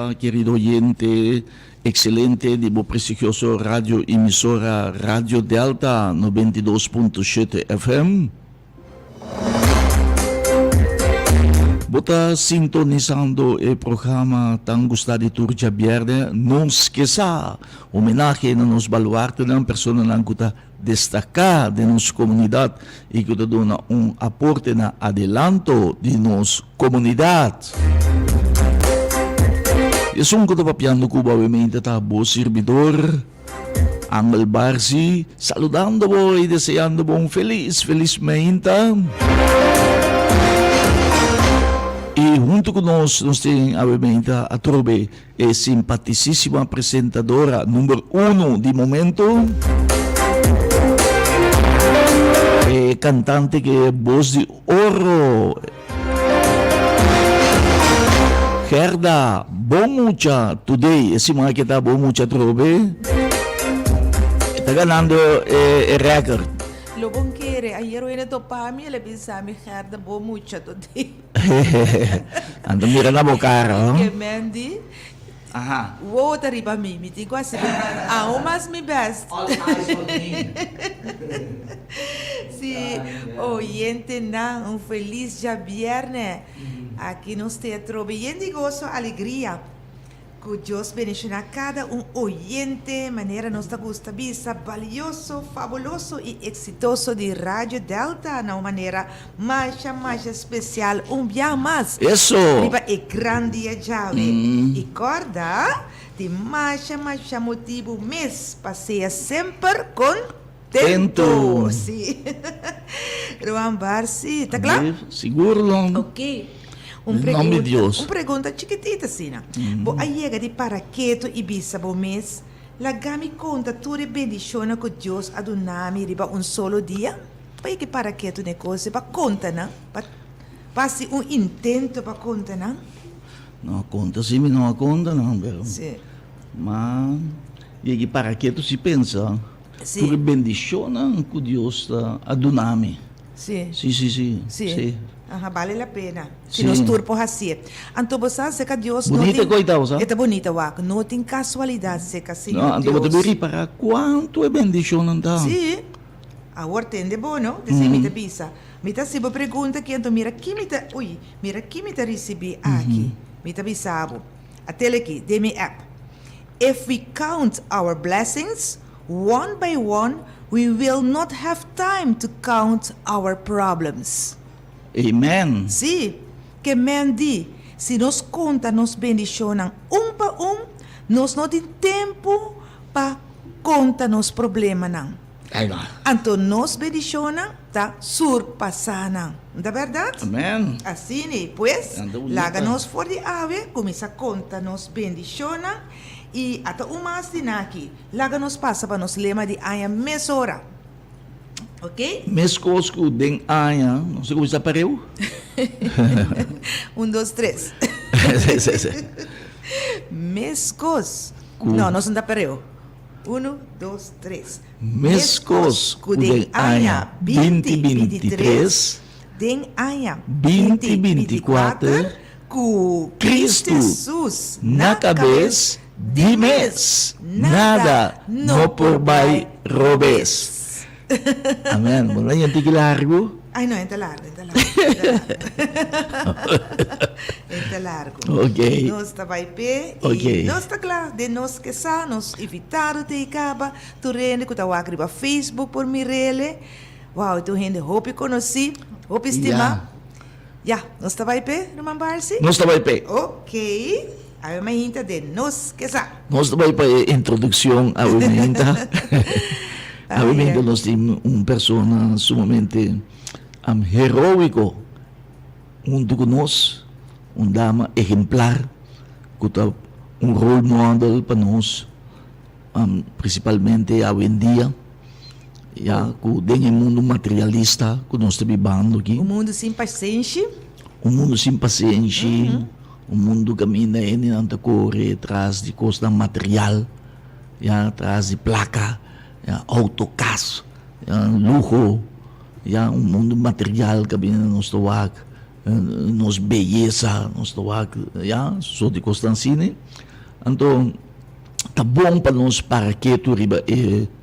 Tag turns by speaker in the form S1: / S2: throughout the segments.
S1: día, querido oyente, excelente de bo prestigioso radio emisora Radio Delta 92.7 FM. Bota sintonizando o programa tão gostado de Turja Verde, não esqueça, homenagem a nos baluarte de uma pessoa que está destacada de nossa comunidade e que está dando aporte na adelanto de nossa comunidade. Eu sou que está piando Cuba, obviamente, está bom servidor, Angel Barsi, saludando-vos e desejando-vos felizmente. E junto conosco nós temos, obviamente, a Trobe, a simpaticíssima apresentadora número 1 de momento, e cantante que é voz de ouro, Gerda, bom mucha today, esse mga kita bom mucha Trobe, está ganhando o record.
S2: Lo bom quiere, ayer hoy to pami, le pensami Gerda bo mucho today.
S1: Ando mira na bocara,
S2: Que Mandy.
S1: Aha.
S2: Wow, tariba mimi, digo assim, mas me best.
S1: All eyes on me.
S2: Sí, oyente na, feliz já viernes. Aqui nos teatro, bem de gozo, alegria. Que Deus bendiga cada oyente, maneira nos gusta visa, valioso, fabuloso e exitoso de Rádio Delta, na maneira mais especial, dia mais.
S1: Isso.
S2: Riba é grande dia chave. E corda, de mais motivo mês, passeia sempre com tento. Sim. Ruan Barsi, tá claro?
S1: Seguro não.
S2: Ok.
S1: Nome de Deus.
S2: Uma pergunta chiquitita, Sina. Bo aí chega de paraqueto e bisa bo mês, lagami conta tudo bendição que Deus adunami riba solo dia. Pai que paraqueto negócio para conta, não? Passe intento para conta, não?
S1: Não conta, sim, não conta, não.
S2: Sim.
S1: Mas, e que paraqueto se pensa, tudo bendição que Deus adunami.
S2: Sim.
S1: Sim.
S2: Vale a pena. Se nos turpo assim. Então você sabe que Deus
S1: bonita coisa, sabe?
S2: É bonita, Wak. Não tem casualidade, se que assim.
S1: Não, então você deve para quanto é bendição então.
S2: Sim. Agora tem de bom, não? Desse me bisa. Me tá se pergunta que então mira que me tá, mira que me tá recebi aqui. Me tá bisabo. Até aqui, demi app. If we count our blessings one by one, we will not have time to count our problems.
S1: Amen.
S2: Sim, que Mandy, se nos conta, nos bendicionam pa nós não temos tempo para contar nos problemas, não. Então, nos bendicionam, tá surpassando. Não é verdade?
S1: Amém.
S2: Assim, pues, laga-nos fora de ave, começa a contar, nos bendicionam, e até uma aqui, laga-nos passa para nos lema de aia mesora. Ok?
S1: Mescos que den aia, não sei como está pareu.
S2: 1, 2, 3. Mescos. Não, não está pareu. 1, 2, 3.
S1: Mescos que den aia 2023,
S2: den aia
S1: 2024,
S2: com Cristo Jesus
S1: na cabeça de mês, nada no por vai robes. Amen. Mula yan tigil largo.
S2: Ay, no, ente largo. Ente largo.
S1: Ok.
S2: Nós está vai pé.
S1: Ok.
S2: Nós está claro. De nós que sa, nos invitaram te acaba. Tu rende que tá wakri ba Facebook por Mirele. Wow, tu rende hope conheci. Hope estima. Ya, nós está vai pé, Roman Barsi?
S1: Nós está vai pé.
S2: Ok. Aí uma hinta de nós que sa.
S1: Nós está vai pé introdução a uma hinta. Obviamente nós temos uma pessoa sumamente heroico junto conosco, dama exemplar, que está role model para nós, principalmente hoje em dia, que tem um mundo materialista que nós estamos vivendo aqui.
S2: Um mundo sem paciência.
S1: Um mundo sem paciência, um mundo que caminha e não corre atrás de coisa material, atrás de placa. Autocarros, luxo, um mundo material que vem no nosso nos beleza, nos tawag, so de Constancine. Então, tá bom para nós para que tu riba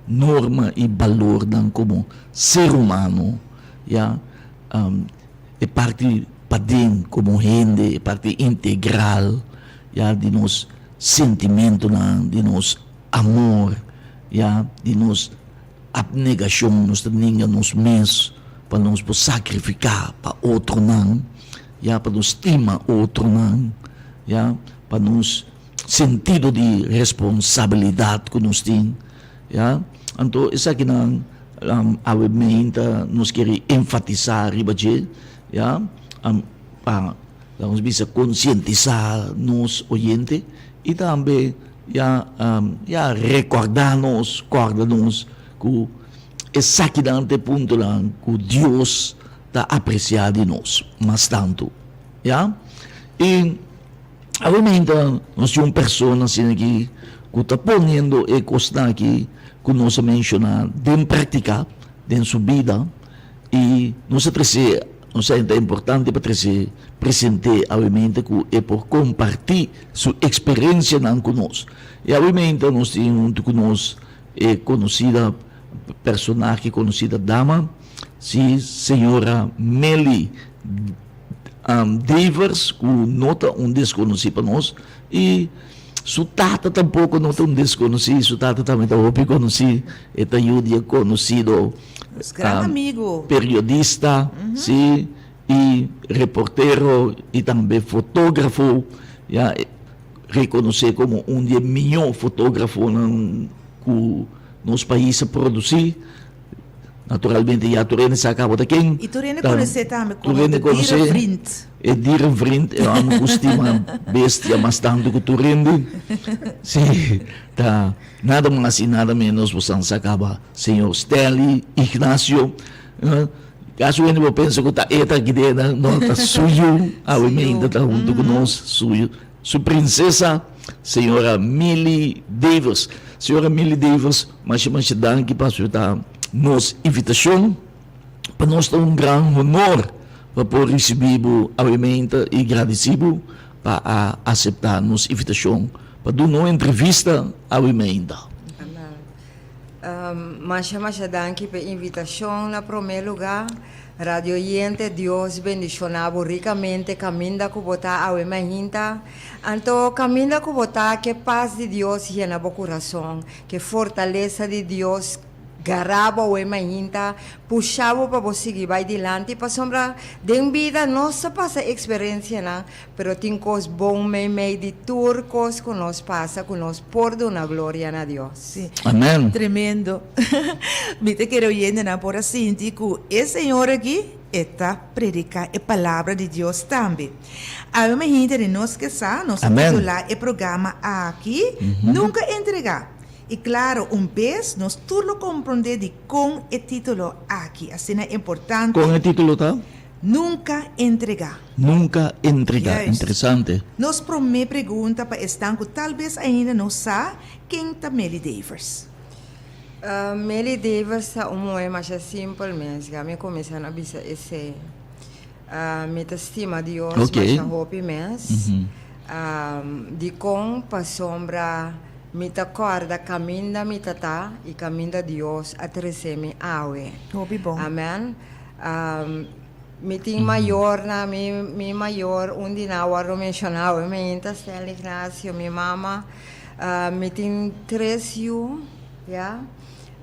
S1: norma e valor dan como ser humano, é parte para dentro como gente, é parte integral, de nos sentimento, de nos amor, de nos abnegação, nos ninguém nos mesmos, para nos sacrificar para outro não, para nos estimar outro não, para nos sentido de responsabilidade que nós temos. Então, isso aqui não nos quer enfatizar, para nós bisa conscientizar nos oyentes e também recordar-nos que esse aqui dante ponto lá que Deus está apreciado de nós, mas tanto. E obviamente, nós temos pessoas assim aqui que estão ponendo e costa aqui que nós mencionamos de prática, de sua vida, e nós é importante para trazer presente, obviamente, que é por compartilhar sua experiência conosco. E obviamente, nós temos conosco conhecida personagem, conhecida dama, senhora Melly Davis, que nota desconhecido para nós, e sua tata tampouco nota desconhecido, sua tata também está conhecido, é também conhecido
S2: amigo,
S1: periodista, e reportero, e também fotógrafo, reconhecido como dos melhores fotógrafos que nos países produzir. Naturalmente, Turene se acaba de quem?
S2: E Turene conhece também como
S1: é dir um vriend, eu amo costuma bestia, mas tanto que Turene, sim, tá, nada mais e nada menos, você se acaba, senhor Stanley Ignacio, caso eu penso que está aqui dentro, não está suyo, a emenda está junto conosco, suyo, sua princesa, senhora Millie Davis. Senhora Millie Davis, mas danke para a nossa invitação, para nós é grande honor para poder receber obviamente e agradecido para aceitar nossa invitação para dar uma entrevista obviamente.
S3: Mas danke pela invitação na primeiro lugar. Radio Oyente, Dios bendicionado ricamente, caminda com botar a imaginta. Então, caminda com botar que paz de Deus llena o coração, que fortaleza de Deus garaba o imaginta, puxava para você seguir vai adiante, para sombra de vida nossa passa experiência, né? Pero tem coisas bom meio de turcos que nós passa, que nós por na glória a Deus.
S2: Sí.
S1: Amém.
S2: Tremendo. Viste que oyendo na por assim, que esse senhor aqui está predicar a palavra de Deus também. A gente de nós que sabe, nós titular o programa aqui, nunca entregar. E claro, vez nós tudo compreender de com o título aqui, assim é importante.
S1: Com o título tá?
S2: Nunca entregar.
S1: Nunca entregar, interessante.
S2: Nossa primeira pergunta para estanco, talvez ainda não sabe quem é Melly Davis.
S3: Melly Davis é mais simples mesmo. Eu comecei a dizer esse, me estima Deus, mas a hope mesmo. De com para sombra mita corda caminda mita ta e caminda Deus a treseme awe.
S2: Bom.
S3: Amen. Meeting maior na mi maior undi na waro mencionava me inta Stanley Ignacio mi mama meeting 3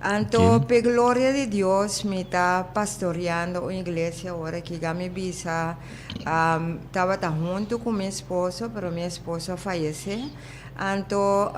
S3: Anto pe gloria de Dios me está pastoreando una iglesia ahora que ya me visa estaba junto con mi esposo pero mi esposo fallece. Anto,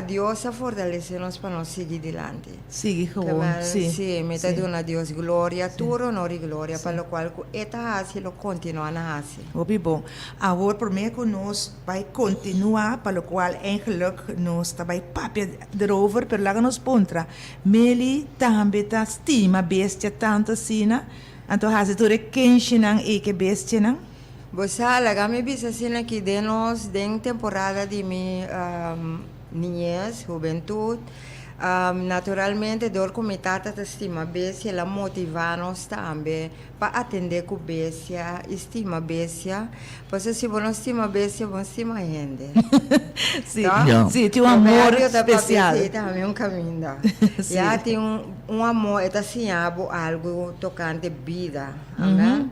S3: Dios a fortalecernos para nos seguir adelante.
S2: Sigue como,
S3: sí, me está dando a Dios gloria, tu honor y gloria, para lo cual esta hace lo continúa a hacer.
S2: Bom. Agora, por meio que nós vai continuar, para lo qual eigenlijk nós vai papia erover, pero lá nos pontra. Meli também tá estima bestia tanto assim, então hace tu rekensinang e que bestia não?
S3: Você me bisa assim que de temporada de minha niñez, juventude, Naturalmente, door comitata te stima besia, la motivanos também para atender com besia, estima besia, porque se você não estima besia, você estima gente.
S2: Sim,
S1: Yeah.
S2: sim, tem um amor especial.
S3: Também um caminho.
S2: Sim.
S3: Já tem um amor, é assim, algo tocante vida. Amém?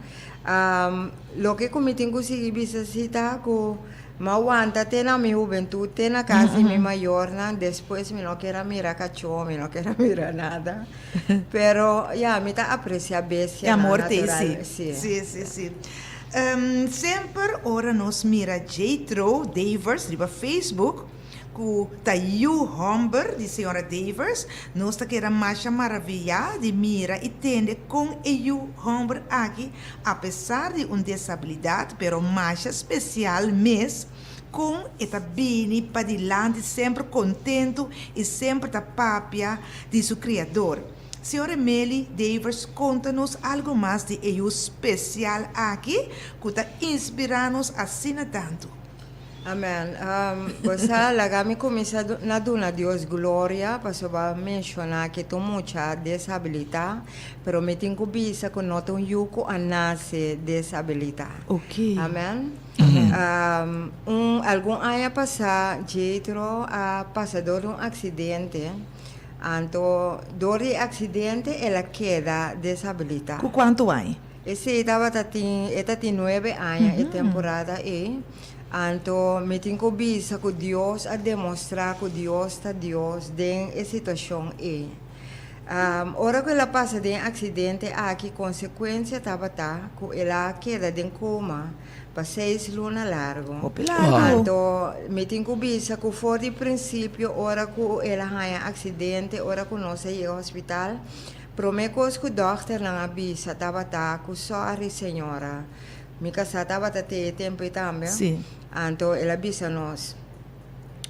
S3: Lo que como tenho conseguido visitar com aguanta ter na minha juventude, ter na casa minha maior, depois me não quero mirar cachorro, me não quero mirar nada. Pero, me tá apreciar bem.
S2: Amor tem, sim.
S3: Sim.
S2: Sim, sim, sim. Sempre ora nos mira Jethro Davers, riba Facebook, com Tayu Homber, de senhora Davers, nós tá querendo mais maravilha de mira e tende com Tayu Homber aqui, apesar de uma desabilidade, pero mais especial mesmo, com esta bini para dilante, sempre contento e sempre da papia de seu criador. Senhora Meli Davers, conta-nos algo mais de eu especial aqui, que está inspirando-nos assim tanto.
S3: Amém. Você lagami começa na dona Deus glória, para vai mencionar que tem muita desabilidade, pero me tenho que bisa que não tem yuko a nasce desabilidade.
S2: Ok.
S3: Amém. Algum ano passado, Jethro passou por acidente. Então, durante o acidente, ela queda desabilitada.
S2: Com quanto aí?
S3: Esse estava tem 9 anos de temporada e então me tenho que bisa que Deus a demonstrar que Deus está Deus em situação e ora que ela passa de acidente aqui consequência estava que ela queda em coma para 6 lunas largo. Então me tenho que bisa que for de princípio ora que ela tem acidente ora que não sei ao hospital promecos que o doutor não avisa estava que sorry senhora minha casa estava ter tempo também.
S2: Sim.
S3: Então ela avisa nós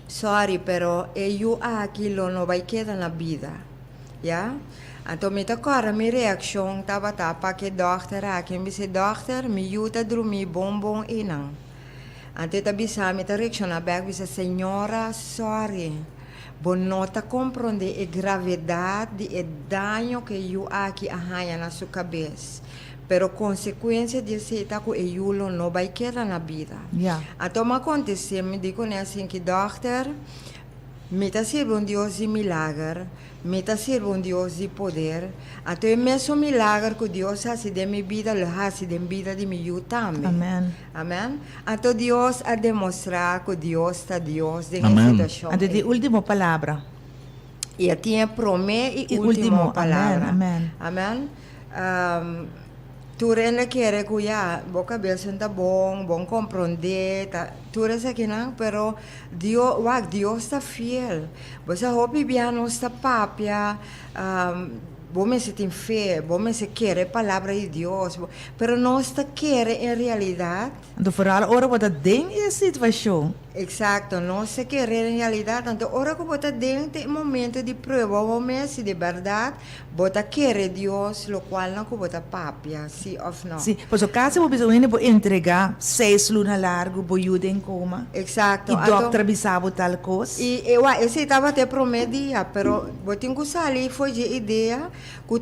S3: sorry pero eu aquilo não vai quedar na vida, já? Então me tocara minha reação estava para que doutor aqui me disse doutor me ajuda a dormir bom e não. Então eu avisa me reação back disse senhora sorry bom nota compreender a gravidade e dano que eu aqui arranha na sua cabeça. Pero consequência de ser que o eulo não vai quedar na vida.
S2: Yeah.
S3: Então, aconteceu, me digo assim que doutor, me está servindo Deus de milagre, me está servindo Deus de poder. Então, é mesmo milagre que Deus faz de minha vida, ele faz de vida de meu também.
S2: Amém.
S3: Amém? Então, Deus a demonstrar que Deus está Deus em situação.
S2: Então, de última palavra.
S3: E tinha promessa e
S2: última
S3: palavra.
S2: Amém.
S3: Amém? Tu rende querer que ya, boca cabeça está bom compreender, tu rende que não, pero Deus está fiel. Você hobby bem não está papia, bom se tem fé, bom se quer a palavra de Deus, pero não está quer em realidade.
S2: Então, vooral ora wat dat ding is situação.
S3: Exacto, não se quer em realidade. Então, ora que você tem momento de prova, momento de verdade, você quer Deus, o qual não que você papia, sim ou não.
S2: Sim, por isso caso você precisa entregar 6 lunas largo, você em coma.
S3: Exacto.
S2: E doutor avisava tal coisa.
S3: E eu estava até promedia, pero eu tenho que sair foi de ideia que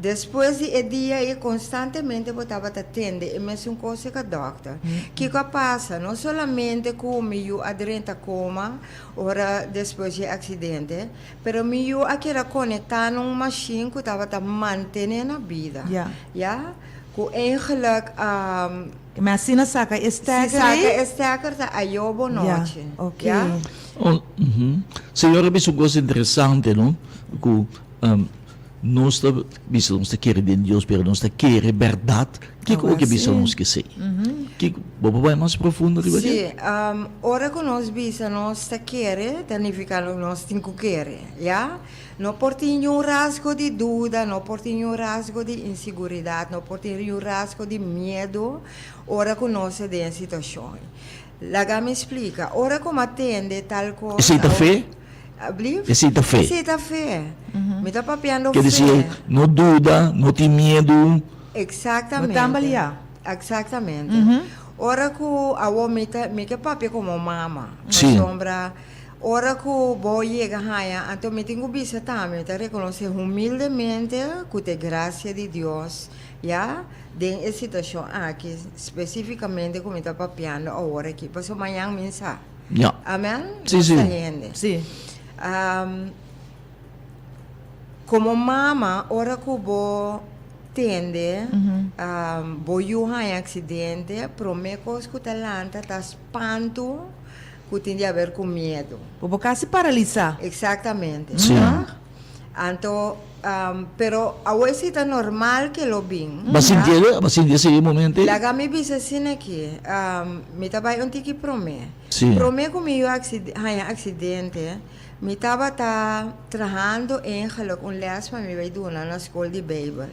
S3: depois de dia e constantemente eu estava atendendo e mesmo coisa que doctor. Que passa? Não somente como eu aderente a coma, ora depois de acidente, pero eu aqui era conectado numa machine que estava mantendo a vida. Ja? Que eigenlijk
S2: mas assim na saca esteker.
S3: Saca esteker tá aí o boa noite.
S2: Ok.
S3: Ja?
S1: Senhora, isso é uma coisa interessante, não? Que nós estamos querendo de Deus, mas nós queremos verdade. O que é que precisamos que sei? Que vai mais profundo de
S3: Sim, ora que nós queremos, significa nós temos que querer, já? Não por ter nenhum rasgo de dúvida, não por ter nenhum rasgo de insegurança, não por ter nenhum rasgo de medo, ora que nós estamos em situação. Lá me explica, ora como atende tal coisa.
S1: Aceita fé?
S3: Aceita
S1: fé.
S3: Aceita fé. Me está papiando fé.
S1: Quer dizer, não dúvida, não tem medo.
S3: Exatamente.
S2: Não tambalear.
S3: Exatamente. Ora que a me que papi como mama.
S1: Sim.
S3: Sombra, Ora que voy llega allá, entonces me tengo visa también, te reconoce humildemente que te gracia de Dios, ya, de esta situación aquí, específicamente como está papiando ahora aquí, pues mañana mensa.
S1: Ya.
S3: Amén.
S1: Sí, sí.
S2: Sí.
S3: Como mamá, ora que voy tende, voy a accidente, promecos que talanta, está espanto, que tiene a ver com medo.
S2: Vou casi paralisar.
S3: Exactamente.
S1: Sim.
S3: ¿Ya? Então, pero a veces é normal que lo bin.
S1: Mas sentir esse momento.
S3: La mi bisa sin aqui, me tava um tiki prome.
S1: Sim.
S3: Prome comigo acidente, me tava trabalhando em les para me vai donar na escola de Bijbel.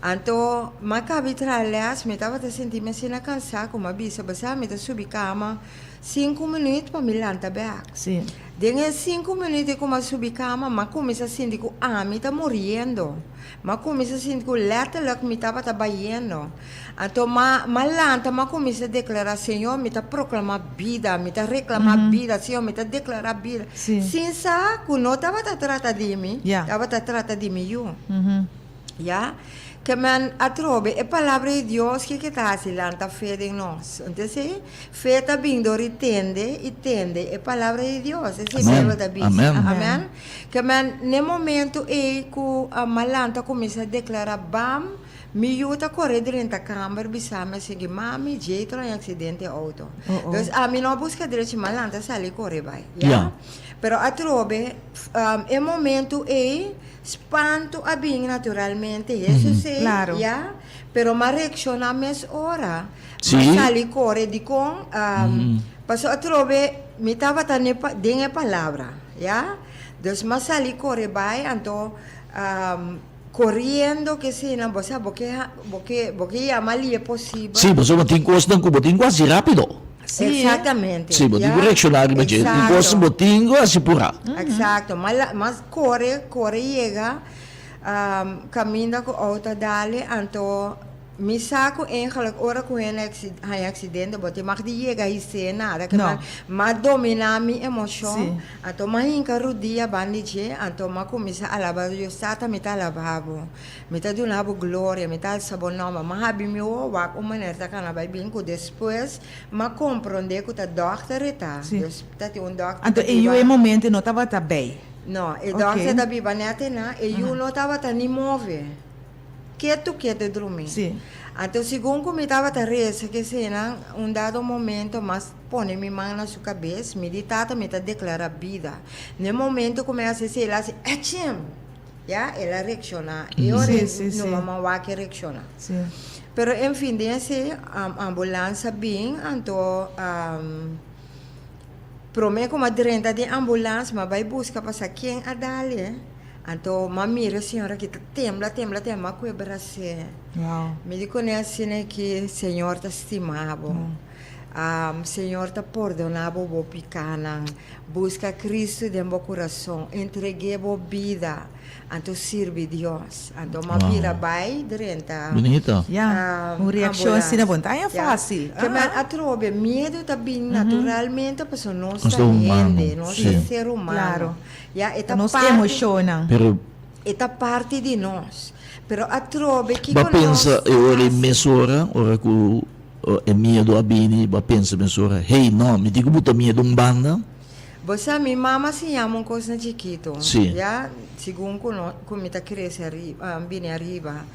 S3: Então, macabi les, me tava sentindo assim cansada, como a bisa, basta me subi cama 5 minutos para me levantar back.
S2: Sim.
S3: Dengue 5 minutos como eu subi cama, mas comecei a sentir que me está morrendo. Mas comecei a sentir que letterlijk me estava trabalhando. Então, mas comecei a declarar, Senhor, me está proclamar vida, me está reclamar vida, Senhor, me está declarar vida.
S2: Sim.
S3: Sem saber que não estava tratando de mim, estava tratando de mim. Ya, que man atrobe a palavra de Deus que está se lanta fé em nós. Então, se fé está vindo e tende a palavra de Deus. Esse é o da Bíblia. Amém. Que man no momento que a malanta começa a declarar bam, me ajuda a correr dentro da câmara, bisama seguir mami, jeito em acidente auto. Então, a mim não busca direito malanta sair correr vai. Ya. Pero atrobe é momento espanto a bem naturalmente, isso sim,
S2: claro.
S3: ya, pero ma reacciona mes ora,
S1: Sim.
S3: ma sali corre di con, passo atrobe mi tava tane dinge palavra, ya, dus ma sali corre vai, anto correndo que se na bosa, porque ya mali é possível.
S1: Sim, mas eu tenho coisa que botinho quase rápido.
S3: Sim, exatamente.
S1: Sim, botinho reaccionar, mas eu tenho coisa botinho assim pura.
S3: Exacto, mas corre chega, caminha com auto dali, então me saco eigenlijk ora com een accidente, bote mag die chega e se nada, que mas domina mi emoção, então mas em carudia bandije, então mas começa a lavar eu sata me tá lavabo, me tá donavo glória, me tá sabonoma, mas habi me o wak maneira tá cana vai bem que depois, mas compreender que tá doctor tá, tá tem doctor.
S2: Então, em momento não estava bem.
S3: Não, o doctor da biba neta na, e eu não estava nem move. Quieto dormir.
S2: Sim.
S3: Então, segundo me estava a reza, que se dado momento, mas põe minha mão na sua cabeça, meditata, me declara a vida. No momento, começa a dizer, ela diz, já, ela reacciona. Eu não vou reaccionar.
S2: Sim.
S3: Pero, enfim, desse ambulância bem, então, prometo uma direta de ambulância, mas vai buscar para quem a dali, Então, mira, senhora, que tembla, com o braço.
S2: Wow.
S3: Me digo assim que o Senhor está estimado. O Senhor está perdonado o picana. Busca Cristo dentro do coração. Entregue a vida. Então, serve Deus. Então, mira, vai dentro.
S1: Bonito.
S2: Uma reação assim na vontade é fácil.
S3: Que a trobe, medo também naturalmente, porque nós
S1: é humano.
S3: Nós é ser humano.
S2: Claro.
S3: Nós
S2: emocionam.
S3: Esta parte de nós. Pero a trobe que
S1: ba pensa ora mesora, ora que é medo a bini, ba pensa mesora, hey, não, me digo buta medo banda.
S3: Você, minha mama se chama um coisa chiquito.
S1: Sim.
S3: Já, segundo como está crescendo bem arriba.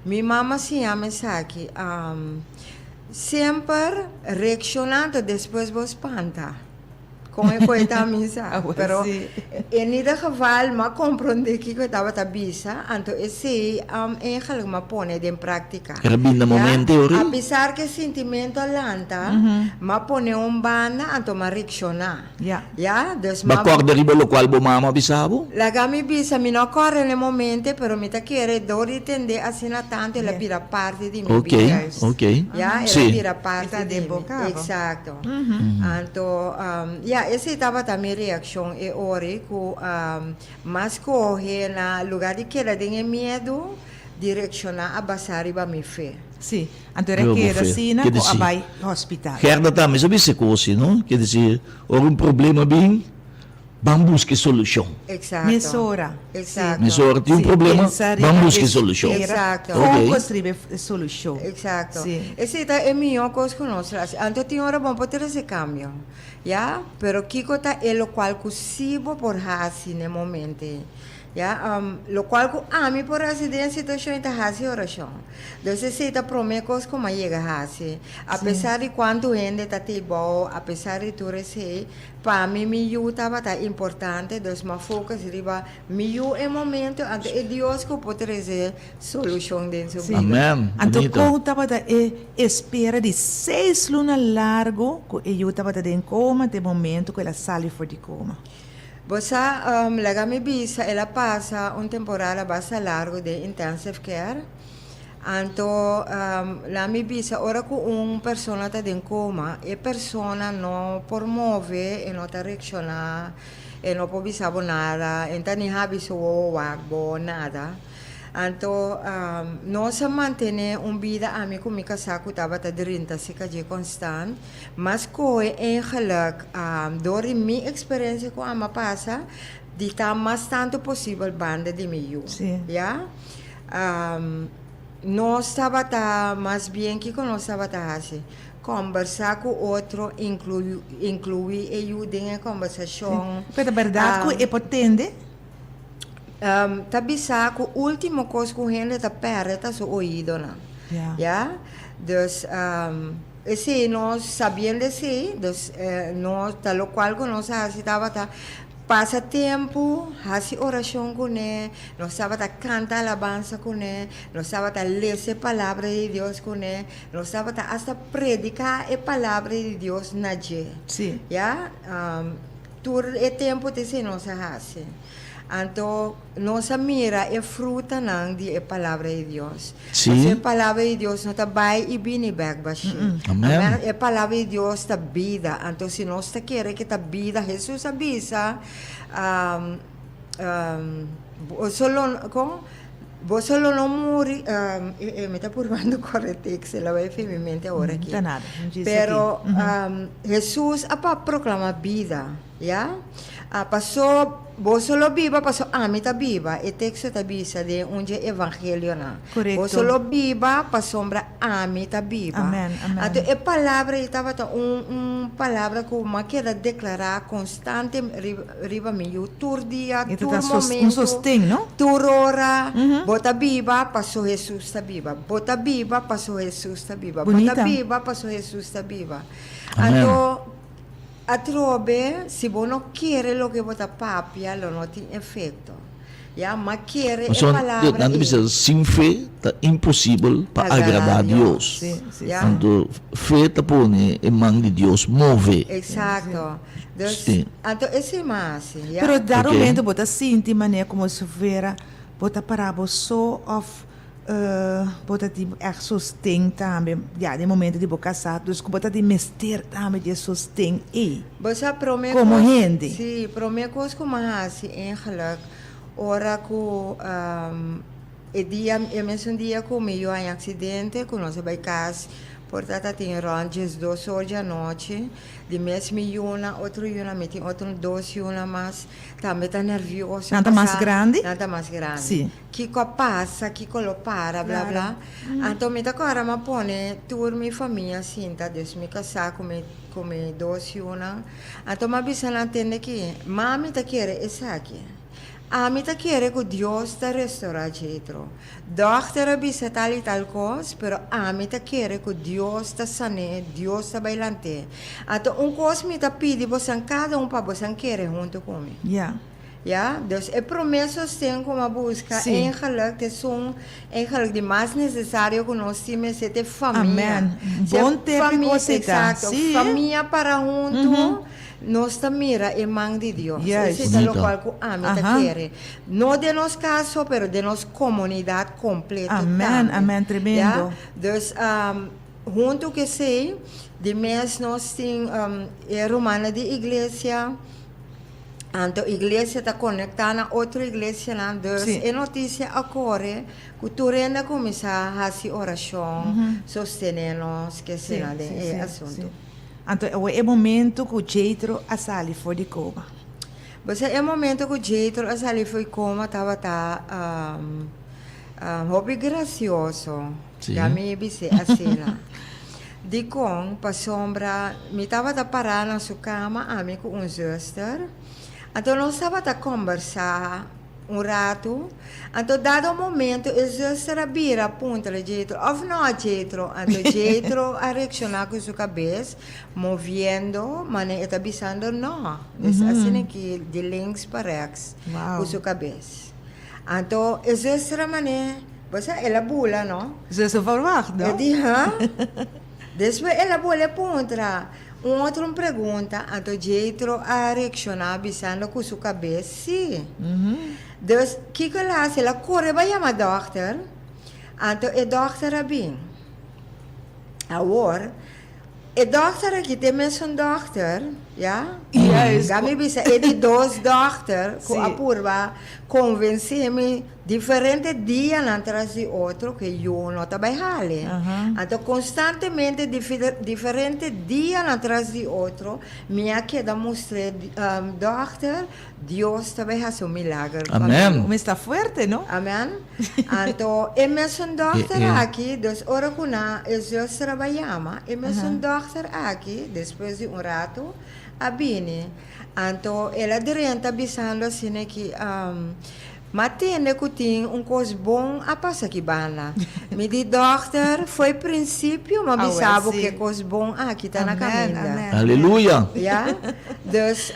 S3: Minha mama se chama aqui, sempre reaccionando depois você espanta. Como é que está a missa? Pero, em cada geval, mas compreende que eu estava a bisa, então esse eigenlijk ma pone em prática.
S1: Era bem no momento, ora.
S3: Apesar que sentimento lanta, ma pone banda, então ma reacciona.
S2: Yeah.
S3: Dus
S1: Ba corda riba lo qual bo mama bisabo?
S3: La gami bisa mi no corre nel momento, però mi ta chiede dori tende a sena tanto la pira parte di mi vida.
S1: Ok.
S3: Ya, la pira parte di mi. Exacto. Anto, esse estava também reação e ori ku mas corre na lugar de que ela tem medo direcionar a basari ba mi fé.
S2: Sim. Então era que era assim na ko abay hospital.
S1: Herda também sabe se cosi, não? Quer dizer, ora problema bem, vamos buscar solução.
S3: Exacto.
S2: Mesora.
S3: Exacto.
S1: Mesora, tem um
S2: Sim,
S1: problema,
S2: pensar
S1: vamos
S2: em
S1: buscar solução.
S3: Exato.
S1: Ok.
S2: Como construir solução.
S3: Exacto.
S2: Sí.
S3: Ese es mío cosa con nosotros. Antes tiene ahora vamos a tener ese cambio. ¿Ya? Pero Kiko está en lo cual cusibo por hasi en el momento. ¿Ya? Lo cual a mí por así de situación está hasi oración. Entonces se está promesas como llega hasi. A pesar de cuánto gente está tipo, a pesar de tu rece, para mí mi ayuda va a estar importante. Entonces me focus arriba mi ayuda en momento ante Dios que puede traer solución de su vida.
S1: Amém.
S2: Então,
S1: Bonito.
S2: como estava da espera de 6 lunas largo, que eu estava em coma, de momento que ela sale fora de coma.
S3: Você, la mi visa, ela passa uma temporada bastante larga de intensive care. Então, la mi visa, ora que uma pessoa está em coma, e a pessoa não promove e não está reaccionar, e não pode saber nada, então não sabe se o nada. Então, nós mantemos uma vida a mim com minha casa que estava a 30 de constante, mas que eigenlijk, door minha experiência com a minha passa, de estar mais tanto possível banda de mim.
S2: Sim.
S3: Yeah? Nós estava mais bem que nós estava assim. Conversar com outro, incluir ajuda em conversação.
S2: Mas a verdade que é potente.
S3: Tabisa que a última coisa que a gente está perde seu ouvido, né?
S2: Yeah.
S3: Dus, esse nós sabíamos desse, dus, nós, tal qual que nós estava passa tempo, faz oração com ele, nós estava cantar alabança com ele, nós estava ler a palavra de Deus com ele, nós estava hasta predicar a palavra de Deus na dia.
S2: Sim.
S3: Yeah? Todo o tempo de ser nós faz. Então, nossa mira é fruta não de palavra de Deus.
S1: Sim.
S3: A palavra de Deus não está vai e bem back baixo.
S1: Amém.
S3: A palavra de Deus está vida. Então, se nós queremos que está vida, Jesus avisa, você não morre, me está provando correto, que se la vai em minha mente agora aqui.
S2: Não nada.
S3: Pero Jesus proclama vida, ya? Passou, você lo viva, passou a mim está viva. E texto está bisa de onde evangelho na.
S2: Correto.
S3: Você lo viva, passou a mim está viva.
S2: Amém, amém.
S3: Então, a palavra estava palavra que uma quer declarar constante riba meu, tur dia,
S2: E
S3: tur
S2: tá
S3: momento,
S2: sostém, não?
S3: tur hora, bota viva, passou Jesus está viva. Bota viva, passou Jesus está viva.
S2: Bonita.
S3: Bota viva, passou Jesus está viva.
S1: Amém.
S3: Então, a trobe, se você não quer o que você papia, não tem efeito. Já, mas quer a
S1: Mas
S3: palavra.
S1: não precisa, sem fé, está impossível para agradar a Deus.
S2: Sim, sim.
S3: Yeah.
S1: Quando fé está põe em mão de Deus, move.
S3: Exato.
S1: Sim.
S3: Então, esse é mais.
S2: Pero dar
S1: Ok.
S2: momento bota sinti maneira como se vera bota parabo só of bota de sostém também de momento de boca casado dus bota de mester também de sostém e
S3: Você promete.
S2: Como gente.
S3: Sim, promete coisas como assim, eigenlijk. Ora que um dia comigo em acidente, que nós vai casa, portanto tem ranges 2 horas da noite, de mesmo outro me tem outro 2 mais, também está nervioso.
S2: Nada mais grande?
S3: Nada mais grande.
S2: Sim.
S3: Kiko passa, Kiko lo para, blá blá. Então me agora me põe toda minha família assim, tá? Desde me casar com 2 então me avisa na tenda que mami tá querendo isso aqui. A mim tá querendo que Deus está restaurando dentro. Doctor avisa tal e tal coisa, pero a mim tá querendo que Deus está sanando, Deus está bailante. Então, coisa me tá pedindo, você cada para você querer junto comigo.
S2: yeah.
S3: Ja, dus é promessas tem como busca
S2: Sim.
S3: eigenlijk de mais necessário que nós temos é ter família.
S2: Amém. Bom tempo que você tá.
S3: Exato,
S2: Sim.
S3: família para junto. Nós mira em mão de Deus.
S2: Yes.
S3: Esse é o
S1: Bonito.
S3: qual que a mim
S2: Aham.
S3: quer. Não de nós caso, pero de nós comunidade completa.
S2: Amém,
S3: também.
S2: amém, tremendo.
S3: Ja? Dus, junto que sei, de mês nós temos a romana de igreja. Então, a igreja está conectada a outra igreja, dus
S2: Sim.
S3: é notícia agora que tu ainda começa a fazer oração, sostenendo-nos, que
S2: Sim,
S3: será
S2: sim,
S3: de
S2: sim,
S3: assunto.
S2: sim. Então, é o momento que o Jetro a sali fora de coma.
S3: Mas é momento que o jeito ali foi como estava hobby gracioso.
S1: Sim.
S3: Kami bise asila. Di kong pa sombra, mi estava a parar na sua cama, ami com um zuster. Então nós estava a conversar rato. Então dado momento, o zuster abria a punta de jeito, ou não jeito. Então jeito a reaccionar com sua cabeça, movendo, mas ele está avisando não. Assim que de links para rex
S2: Wow.
S3: com sua cabeça. Então o zuster mané, você ela bula, não?
S2: Ze se verwacht,
S3: Eu
S2: no?
S3: disse, hã? Depois ela bolha pontra. Outro pergunta, então jeito a reaccionar avisando com sua cabeça, sim. Dus, que lá, se ela corre, vai chamar dokter. Então, a dokter é bem. Agora, a dokter aqui tem mesmo dokter, ja?
S2: Juist.
S3: Kami bisa, de dois dokter,
S2: Sim.
S3: com a purva, convencer-me diferentes dias atrás de outro que eu não trabalhei. Então, constantemente, diferentes dias atrás de outro, minha queda mostrei, dokter, Deus trabalha seu milagre.
S1: Amen.
S2: Como está fuerte, no?
S3: Amen. Então, e mesmo dokter aqui, dus ora kuna, Deus trabalhava, e mesmo dokter aqui, depois de rato, a bine. Então, ela direto avisando assim que, matende que tem coisa bom a passar aqui bana. Me di dokter, foi princípio, mas avisava
S2: sim.
S3: que coisa bom aqui está na
S2: Amen,
S3: caminho.
S2: amen.
S1: Aleluia.
S3: Ja, dus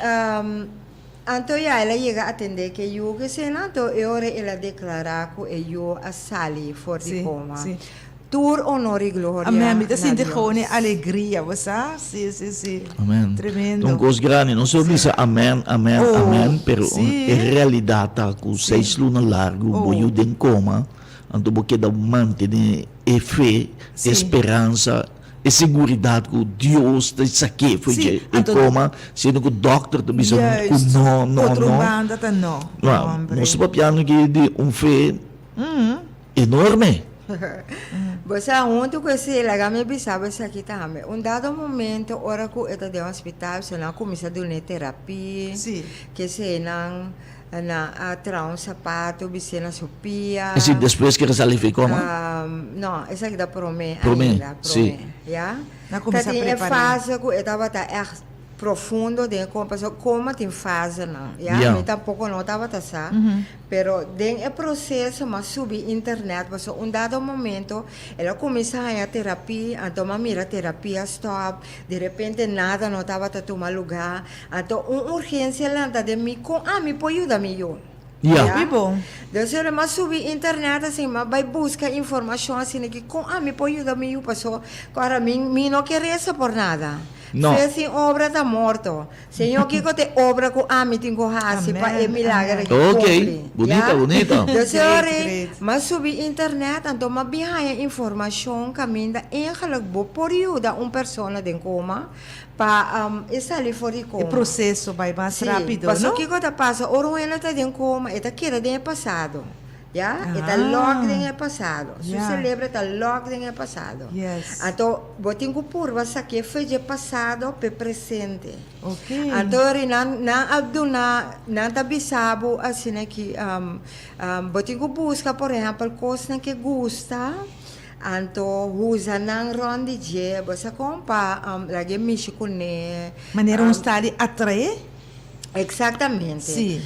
S3: então ela chega a atender que eu que se não, então ela declarar que eu a sali for de
S2: Sim,
S3: coma.
S2: sim.
S3: Tour honor e glória.
S2: Amém. Me
S3: na
S2: sinto
S3: Deus.
S2: gewoon alegria, você? Sim, sim, sim.
S1: Amen.
S2: Tremendo.
S1: Então, coisa grande, não só diz amém, amém,
S2: Oh,
S1: amém, pero
S2: sim.
S1: em realidade, com 6 lunas largo, boio de coma, então porque da manter e fé,
S2: Sim.
S1: esperança e segurança que Deus está aqui, foi
S2: Sim,
S1: de
S2: então-
S1: coma, sendo que o doctor também sabe que
S2: Juist.
S1: não,
S2: Outro
S1: não.
S2: banda tá não.
S1: Não,
S2: Hombre.
S1: nós estamos que de fé enorme.
S3: Você onde que se ela me bisava isso aqui também. Dado momento, hora que eu estou no hospital, se não começa a dar terapia,
S2: Sim.
S3: que se não na traum sapato, se na sopia.
S1: Assim, depois que ele foi coma,
S3: Não, essa aqui dá para mim
S1: Promê,
S3: ainda,
S1: sim.
S3: ja?
S2: Na começa a
S3: Tem
S2: preparar.
S3: fase que eu estava echt profundo de como tem fase não, ja?
S1: Ja.
S3: Me tampouco não estava tá pero tem o processo mas subir internet, mas dado momento ela começa a terapia, então mira terapia stop, de repente nada não estava a tomar lugar, então urgência lá de mim com me pode ajudar-me eu.
S1: Ja.
S2: Que bom.
S3: Dus eu mas subir internet assim, mas vai buscar informação assim que com me pode ajudar-me eu, passou, para mim não queria essa por nada.
S1: Não.
S3: Fez assim, obra está morto. Senhor, que te obra com me tenho assim para
S2: Amém,
S3: é milagre.
S2: amém.
S1: Ok, bonita, bonita.
S3: Dus
S2: Great.
S3: mas subir internet, então mas bihanha informação caminha eigenlijk por ajuda pessoa de coma para sair fora de coma.
S2: O processo vai mais
S3: Sim,
S2: rápido,
S3: passou
S2: não?
S3: que coisa passa, oro ela está em coma, está queira de passado. Ja, está logo de passado. Se
S2: Yeah.
S3: celebra está logo de passado.
S2: Yes.
S3: Então, botinho por você que foi de passado para presente.
S2: Ok.
S3: Então, na bisabo assim que botinho busca, por exemplo, coisa que gosta. Então, usa nang ron DJ, você compra lagi Michigan.
S2: Maneira está ali atrair?
S3: Exatamente.
S2: Sim.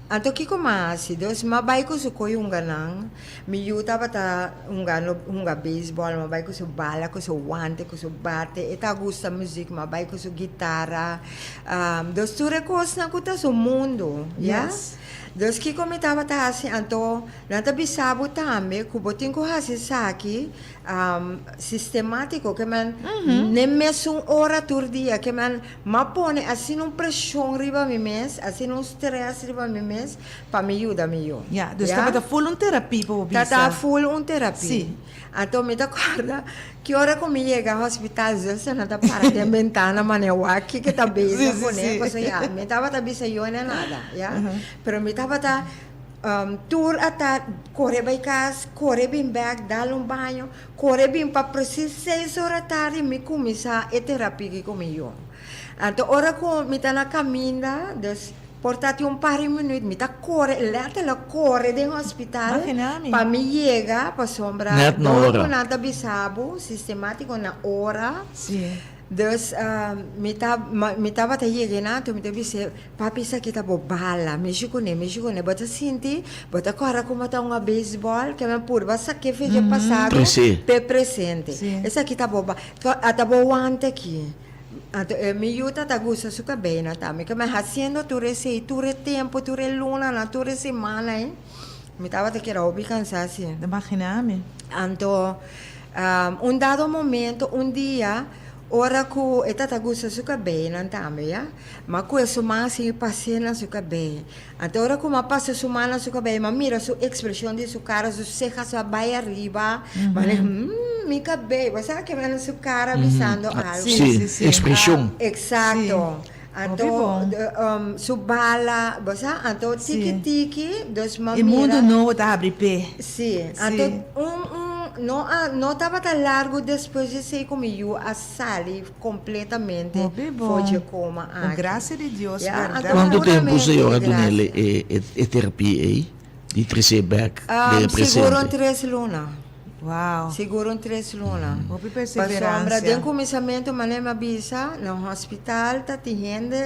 S3: Então, que comasi, Deus, mabay ko sa ko yung ganang, miyuta pa ta, baseball, mabay ko sa bala, ko sa wante, ko sa bate, eta gusta music, mabay ko sa gitara. Deus, tu rekos na ko ta sa mundo, ya?
S2: Yes.
S3: Deus, que comentava ta assim, então, nata bisabo também, kubotin ko hasi sa aki, sistemático, que man, nem mesmo hora por dia, que man, mapone assim pressão riba mi mes, assim stress riba mi mes, para me ajudar me eu.
S2: Ja, dus dat wordt full een therapie voor
S3: Tá full terapia.
S2: Sim.
S3: Então, me acorda que hora que me chega ao hospital, você não tá para de ventana, manewa, que tá bem,
S2: Sim,
S3: né?
S2: sim.
S3: Porque já, me tava tá bisa eu nem nada, já. Pero me tava tá tour até correr para casa, correr bem back, dar banho, correr bem para precisar 6 horas da tarde me começar a terapia que comigo. Anto ora ko mita na caminda, dus portati un par de minutos, mita corre, letterlijk corre den hospital.
S2: Imaginami.
S3: Pa mi llega, pa sombra.
S1: Net na hora.
S3: Ko nata bisabo, sistemático na hora.
S2: Sim.
S3: Dus mita bata yege na to mita bise papi sa kita bo bala Mexico ne bata sinti bata kora ko mata nga baseball que me purba sa que fez passado
S1: Prese.
S3: pe presente
S2: Sim.
S3: essa kita bo ata bo wante aqui mi yuta ta gusta su cabena ta mi que me haciendo tu rese tu re tempo tu re luna na tu re semana mi tava te quero obi cansasi
S2: Imaginami.
S3: Anto, un dado momento, un dia, ora ku etata gusta suka bem nantame ya, ma ku sumana si pasena suka bem. Anto ora ku ma passa sumana suka bem, ma mira su expressão de su cara, su cejas su vai arriba, mas mi cabelo, você sabe que vendo su cara avisando algo.
S1: Sim,
S2: sim.
S1: expressão.
S3: Exacto.
S2: Sim.
S3: Anto,
S2: Bom.
S3: su bala, basta, anto
S2: Sim.
S3: tiki-tiki, dos ma
S2: E mundo
S3: mira.
S2: novo tá abre pé.
S3: Sim,
S2: Sim.
S3: então não estava tão largo depois de ser comigo a sali completamente
S2: Muito bom.
S3: foi como
S2: Com graça de Deus,
S3: Yeah,
S2: verdade.
S3: então-
S1: Quanto tempo,
S3: Seguramente,
S1: senhora
S3: graças.
S1: Donelle, é terapia aí? De trazer back, de
S3: Seguro
S1: presente?
S3: 3 lunas.
S2: Uau.
S3: Seguro 3 lunas.
S2: Houve
S3: Para sombra,
S2: perseverança.
S3: de começamento, mané me avisa, no hospital, tá tendo,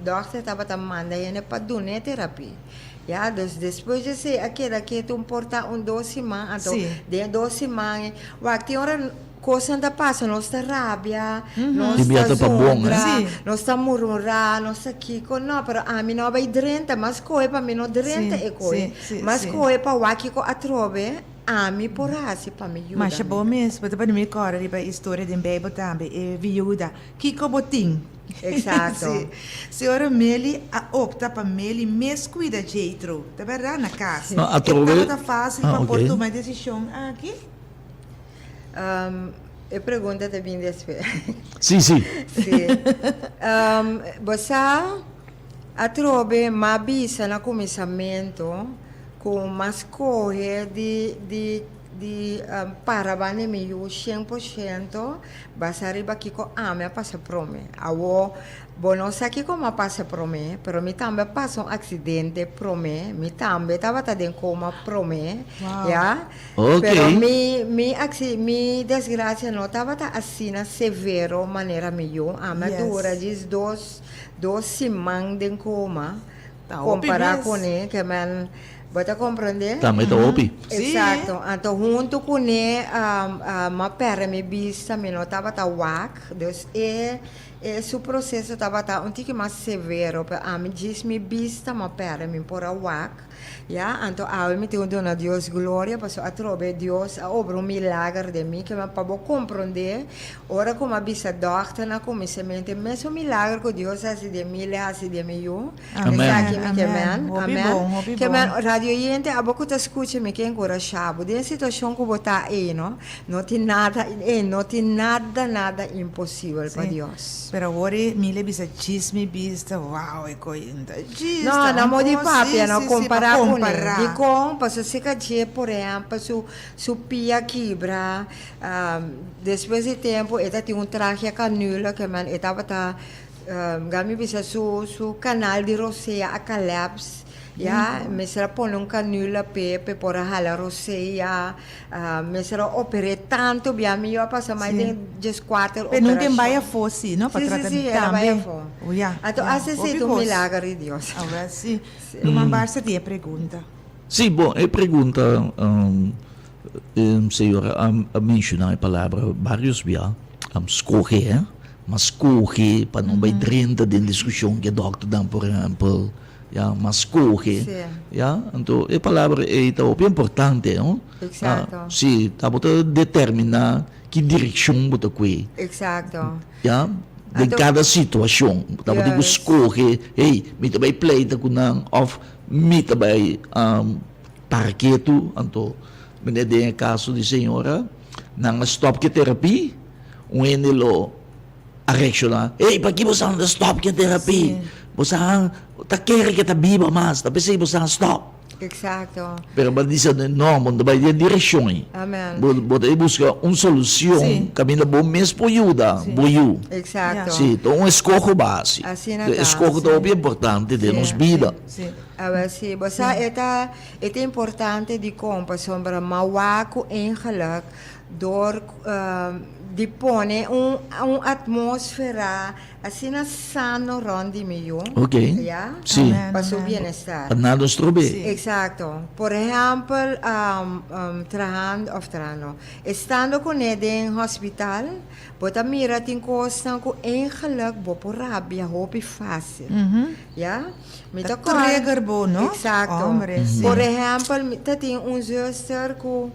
S3: doctor estava mandando ele para donar terapia. Ja, dus depois de ser aquela que tu importa 2 semanas, então,
S2: Sim.
S3: de 2 semanas, tem hora coisa anda passa, nós está rabia, nós
S1: Devia
S3: está
S1: tá pra bom, né?
S2: Sim.
S3: nós está murmurar, nós está kiko, não, pero a mim não vai drenta, mas coi para mim não drenta
S2: Sim,
S3: é coi,
S2: sim,
S3: mas
S2: sim.
S3: coi para o aqui a trove, a mim por assim para me ajudar.
S2: Mas é bom mesmo, porque para mim agora a história da Bíblia também é viúva. Kiko Botim.
S3: Exato.
S2: Sim. Senhora Meli opta para Meli mesmo cuida de jeito, tá verdade na casa.
S1: Não, a trove-
S2: tá fácil
S1: Ah,
S2: para
S1: ok.
S2: tomar decisão aqui.
S3: Eu pergunto também depois.
S1: Sim, sim.
S3: Sim. Você a trove ma bisa na começamento com mas corre de parabane meio 100%, basta arriba aqui com me passa prome. Awo, não sei aqui como passa prome, pero mi também passa acidente prome, mi também tava dentro coma prome,
S2: Wow.
S3: ya.
S1: Ok.
S3: Pero mi desgracia não tava assim severo maneira meio, me
S2: Yes.
S3: dura diz dos semanas de coma,
S2: Tá,
S3: comparar
S2: óbvio,
S3: com
S2: yes.
S3: ele, que man, você compreende?
S1: Também está opi.
S2: Sim.
S3: Exato. Então, junto com ele, uma perna me vista, me notava tá wak, dus esse processo estava um pouco mais severo, a mim diz me vista, uma perna me pôr a wak, ja, então a mim tenho dona Deus glória, porque a trobe Deus a obra milagre de mim, que me para compreender, ora como a bisa doctor na começamento, mesmo milagre que Deus assim de mim, assim de mim,
S1: Amém.
S3: Amém.
S2: Hobby bom, hobby
S3: Que
S2: bom.
S3: man, radio gente, a boca te escuta me que encorajado. De situação que botar aí, não tem nada, não tem nada impossível para Deus.
S2: Pero agora Mile bisa chisme vista, uau, é coisa.
S3: Não, não pode papi, não comparar com ele.
S2: comparar.
S3: De com, para se que por exemplo, su pia quebra, depois de tempo, ele tem traje a canula que man, estava gami bisa su canal de rosea a collapse. Ja, me será poner canula pepe por a rosea, me será operar tanto, bem, me eu passar mais de 4
S2: Pero não tem baia fosse, não? Para
S3: Sim,
S2: tratar
S3: sim, era
S2: também.
S3: baia fo.
S2: Oh, yeah.
S3: Então, assim, é um milagre de Deus.
S2: Agora sim. Uma Barça tem a pergunta.
S1: Sim, bom, eu pergunta, senhora, a mencionar a palavra vários dias, escorrer, mas escorrer para não vai drenta de discussão que o doctor dá, por exemplo, ja, mas escorrer,
S3: Sim.
S1: ja, então a palavra é bem importante, não?
S3: Exato.
S1: Sim, tá botando determinar que direção bota que,
S3: Exato.
S1: ja, de
S3: Então-
S1: cada situação, tá botando
S3: Yes.
S1: escorrer, hey, me também pleita com não, of me também parqueto, então, menede caso de senhora, nang stop que terapia, enelo a reaccionar, hey, para que você anda stop que terapia? Você tá quer que tá viva mas, tá pensei você stop.
S3: Exacto.
S1: Pero ba dice no, mundo vai de direção.
S3: Amen.
S1: Bota buscar uma solução,
S2: Sim.
S1: caminho bom mesmo ajuda,
S2: Sim.
S1: boiu.
S3: Exacto.
S1: Sim, então escorro base.
S3: Assim na
S1: Escorro
S3: tá,
S1: é importante de nos vida.
S2: Sim.
S3: Ah, sim, basta é importante de compra sobre mawaco engeluk door die pone atmosfera assim na sano rondi meio.
S1: Ok.
S3: Ja?
S1: Sim.
S2: Amen.
S3: Para o
S2: Amen.
S3: bem-estar.
S1: Para nada nos trobe.
S2: Sim.
S3: Exacto. Por exemplo, estando com ele em hospital, bota mira tem coisa com engeluk, bo por rabia, hope fácil. Ja? Met
S2: Dat
S3: elkaar.
S2: trigger bo, no?
S3: Exacto.
S2: Hombre, sim.
S3: Por exemplo, tem zuster com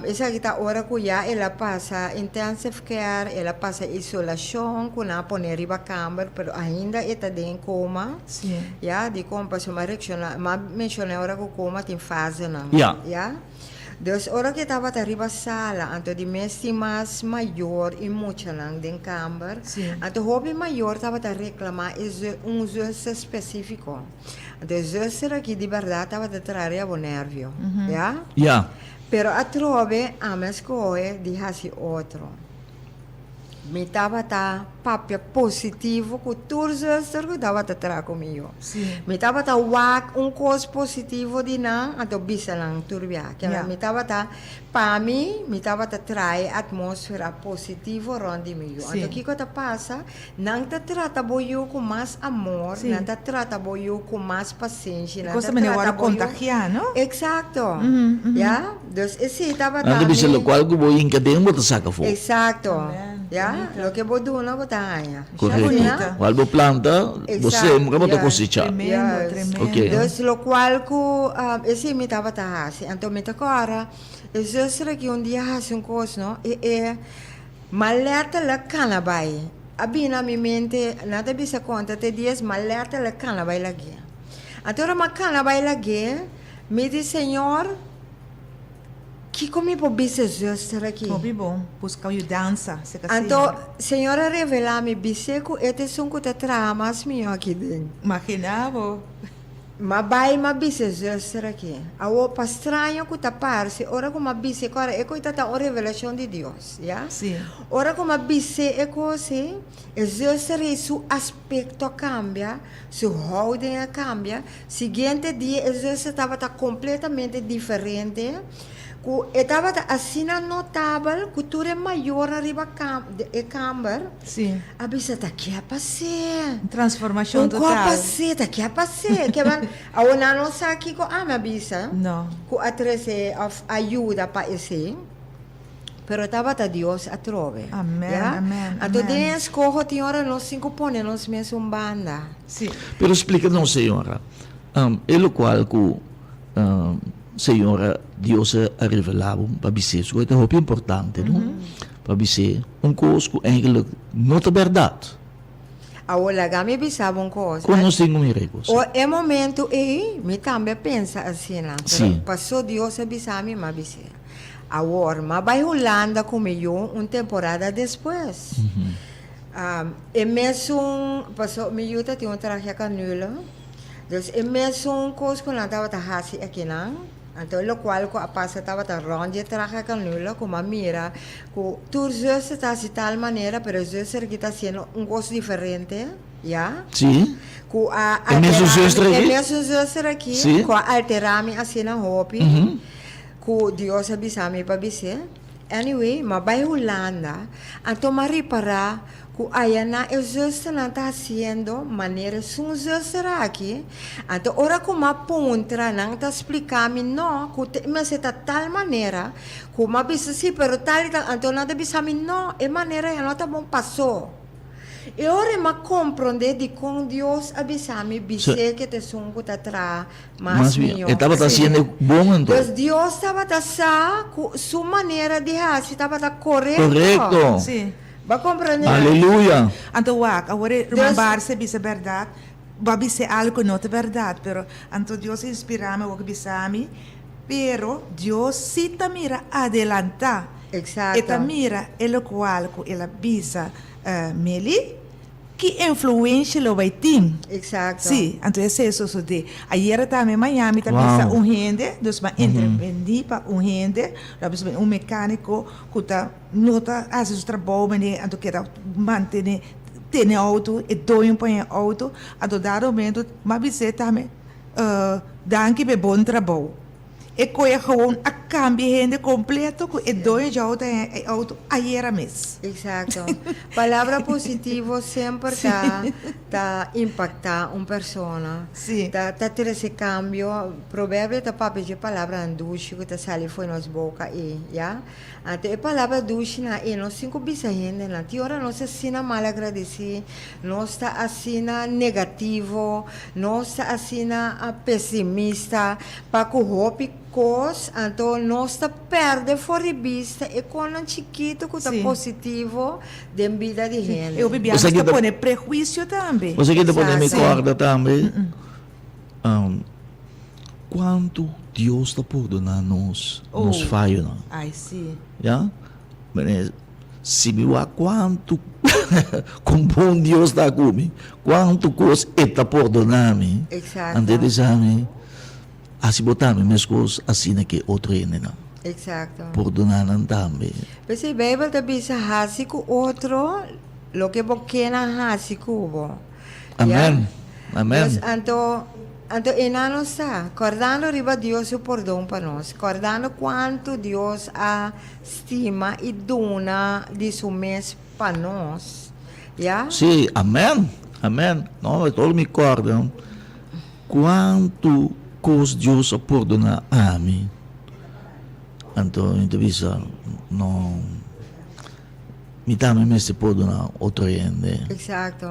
S3: essa kita ora ku ya ela passa intensive care, ela passa isolação, ku na poner riba camber, pero ainda está em coma.
S2: Sim.
S3: Ja, die komt pas maar reacciona, maar mentionei ora ku coma tem fase na.
S1: Ja.
S3: Ja. Dus ora que estava arriba sala, anto di mesti mas maior e mucha lang den camber.
S2: Sim.
S3: Anto hobby maior estava a reclamar zuster específico. Anto zuster aqui de verdade estava a trazer a nervio. Ja.
S1: Ja.
S3: Pero a trove a me scoe di hasi outro. Mi tava papia positivo ku turzuster ku tava tra comigo.
S2: Sim.
S3: Mi tava wak cos positivo di na ato bisa lang turbia. Kaya
S2: Yeah.
S3: mi tava mi tava trai atmosfera positivo rondi miyo.
S2: Sim.
S3: Ato kiko pasa, nang trata boyo com mais amor,
S2: Sim.
S3: nang trata boyo com mais paciência, nang
S2: Cosa me ne
S3: trata
S2: guarda contagiar, no?
S3: Exacto. Ja? Dus isi tava
S1: Nada bisa lo qual que vou encadear mo ta saka fo.
S3: Exacto.
S2: Amen.
S3: Ya, lo que vos duna vos tanya.
S1: Correto.
S2: bonita.
S1: Qual bo planta, você
S3: Exacto.
S1: nunca
S3: Yeah.
S1: tá cosechar.
S2: Tremendo, tremendo.
S1: Ok.
S3: Dus lo qual ku isi mi tava tahasi. Anto mi takora, esosra que dia hasi coisa, no? Maleta la canabay. Abina mi mente, nada bisa conta te dias maleta la canabay lagi. Anto ma canabay lagi, mi di senhor, que comi po bisa esosra aqui?
S2: Hobby bom. Buscar o dança. Se kasi.
S3: Anto, senhora revela mi biseco ete sunku te tramas mi aqui dentro.
S2: Imaginavo.
S3: Mabay mabise zesser aqui. Awo pastranho ku taparse, ora ku mabise ora eko itata o revelação de Deus, ya?
S2: Sim.
S3: Ora ku mabise eko se, zesser su aspecto cambia, su houding cambia. Seguinte dia zesser estava completamente diferente. Ku estava assim notável, que tudo é maior arriba camber.
S2: Sim.
S3: Abisa tá que passar.
S2: Transformação
S3: Un
S2: total.
S3: capaceta, que apaceta, que van a una no sa aqui ko ama bisa,
S2: No.
S3: ko atrese of ajuda pa esse, pero tava ta Dios a trove.
S2: Amen,
S3: Ya?
S2: amen,
S3: Ato
S2: amen.
S3: din escojo ti ora nos cinco pone nos mesmo banda.
S2: Sim.
S1: Pero explica-nos, senhora, o qual que senhora Deus a revelado para você, isso é muito importante, não? Para você, coisa que eigenlijk não é verdade.
S3: Ahora gami bisa bon cosa.
S1: Quando nós temos miracles.
S3: O é momento me também pensa assim lá.
S1: Sim.
S3: Passou Deus a bisa mi ma bisa. Agora, ma vai Holanda comigo temporada depois. E mesmo passou mi yuta tinha traje canula. Dus e mesmo coisa que não estava hasi aqui não. Então, lo qual ko passa estava ronde traje canula como a mira, que tu se está de tal maneira, pero eu sei que está sendo coisa diferente, já?
S1: Sim?
S3: Com a
S1: É mesmo zuster aqui?
S3: É mesmo zuster aqui,
S1: Sim.
S3: com a alterar-me assim na roupa, com Deus avisar-me para dizer. Anyway, mas vai Holanda, então me reparar que aí na zuster não está fazendo maneira sum zuster aqui, então ora como a pontra não está explicando-me não, que mas está tal maneira, como a bisa sim, pero tal então não está avisando-me não, é maneira não está bom passou. E ora ma compreende di con Dios avisami bise que te sungo tatra
S1: Mas
S3: mío.
S1: estava fazendo bom então.
S3: Pues Dios estaba sa su manera de hacer estaba correcto.
S1: Correto.
S2: Sim.
S3: Va a comprender.
S1: Aleluia.
S2: Anto wak, agora rumambar-se bisa verdade, babi se algo não é verdade, pero anto Deus inspira-me o que bisami, pero Deus si ta mira adelanta.
S3: Exacto.
S2: E ta mira el qual que ela bisa Meli, que influência lo vai ter.
S3: Exacto.
S2: Sim, então é isso de. Ayer também em Miami também
S1: Wow.
S2: está gente, dus maar intervendi para gente, dat is mecânico que está nota as o trabalho, mas então que manter ter auto e dois para auto, a dado momento, mas você também danke per bom trabalho. E coi gewoon a cambio gente completo com e dois auto e auto ayer mês.
S3: Exacto. Palavra positivo sempre tá impactar uma pessoa.
S2: Sim.
S3: Tá ter esse cambio. Provérbio tá papel de palavra andushi que tá sali foi nos boca e, já? Até a palavra dushi na e nós cinco bisa gente na tiora nós assina mal agradecido, nós tá assina negativo, nós tá assina pessimista, para que hope cos, então nós tá perde fora de vista e quando um chiquito que tá
S2: Sim.
S3: positivo de vida de gente.
S2: Eu bebia
S1: Você
S2: para
S1: que
S2: pôr prejuízo também.
S1: Você que depois me
S3: Exato.
S1: acorda também. Quanto Deus está perdonando nos falhos, não?
S2: Ai, sim.
S1: Já? Mas, se me vá quanto com bom Deus está comigo, quanto coisa está perdonando,
S3: Exacto.
S1: antes de exame, assim botar minhas coisas assim que outro ainda não.
S3: Exacto.
S1: Perdonar também.
S3: Pues a Bíblia tá bisa hasi ku outro, lo que porque na hasi kubo.
S1: Amém. Amém.
S3: Pues, anto enano está, acordando riba Dios o perdão para nós, acordando quanto Deus a estima e dona de su mês para nós. Já?
S1: Sim, amém. Amém. Não, eu todo me acordo. Quanto coisa Deus perdona a mim. Então, entrevista, não. Me também me se perdona outro ainda.
S3: Exacto.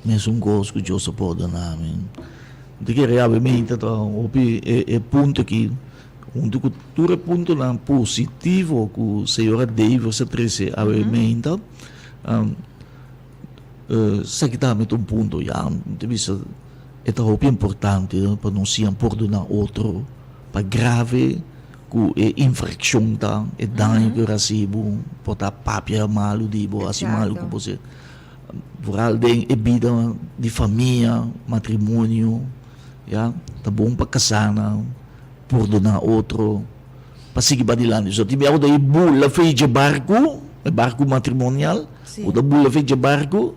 S1: Mas coisa que Deus perdona a mim. De que realmente é ponto aqui, tudo ponto na positivo que o Senhor Deus se trouxe a mente. Sa kita may itong punto yan. Bisa, ito ho importante para não se perdonar outro, para grave ku infraction ta, dano que recibo, para papia malo dibo, assim malo que você. Vooral den vida de família, matrimônio, ja, tá bom para casar, perdonar outro, para seguir badilando. So, tibi ako daí bula fez de barco matrimonial, o da bula fez de barco,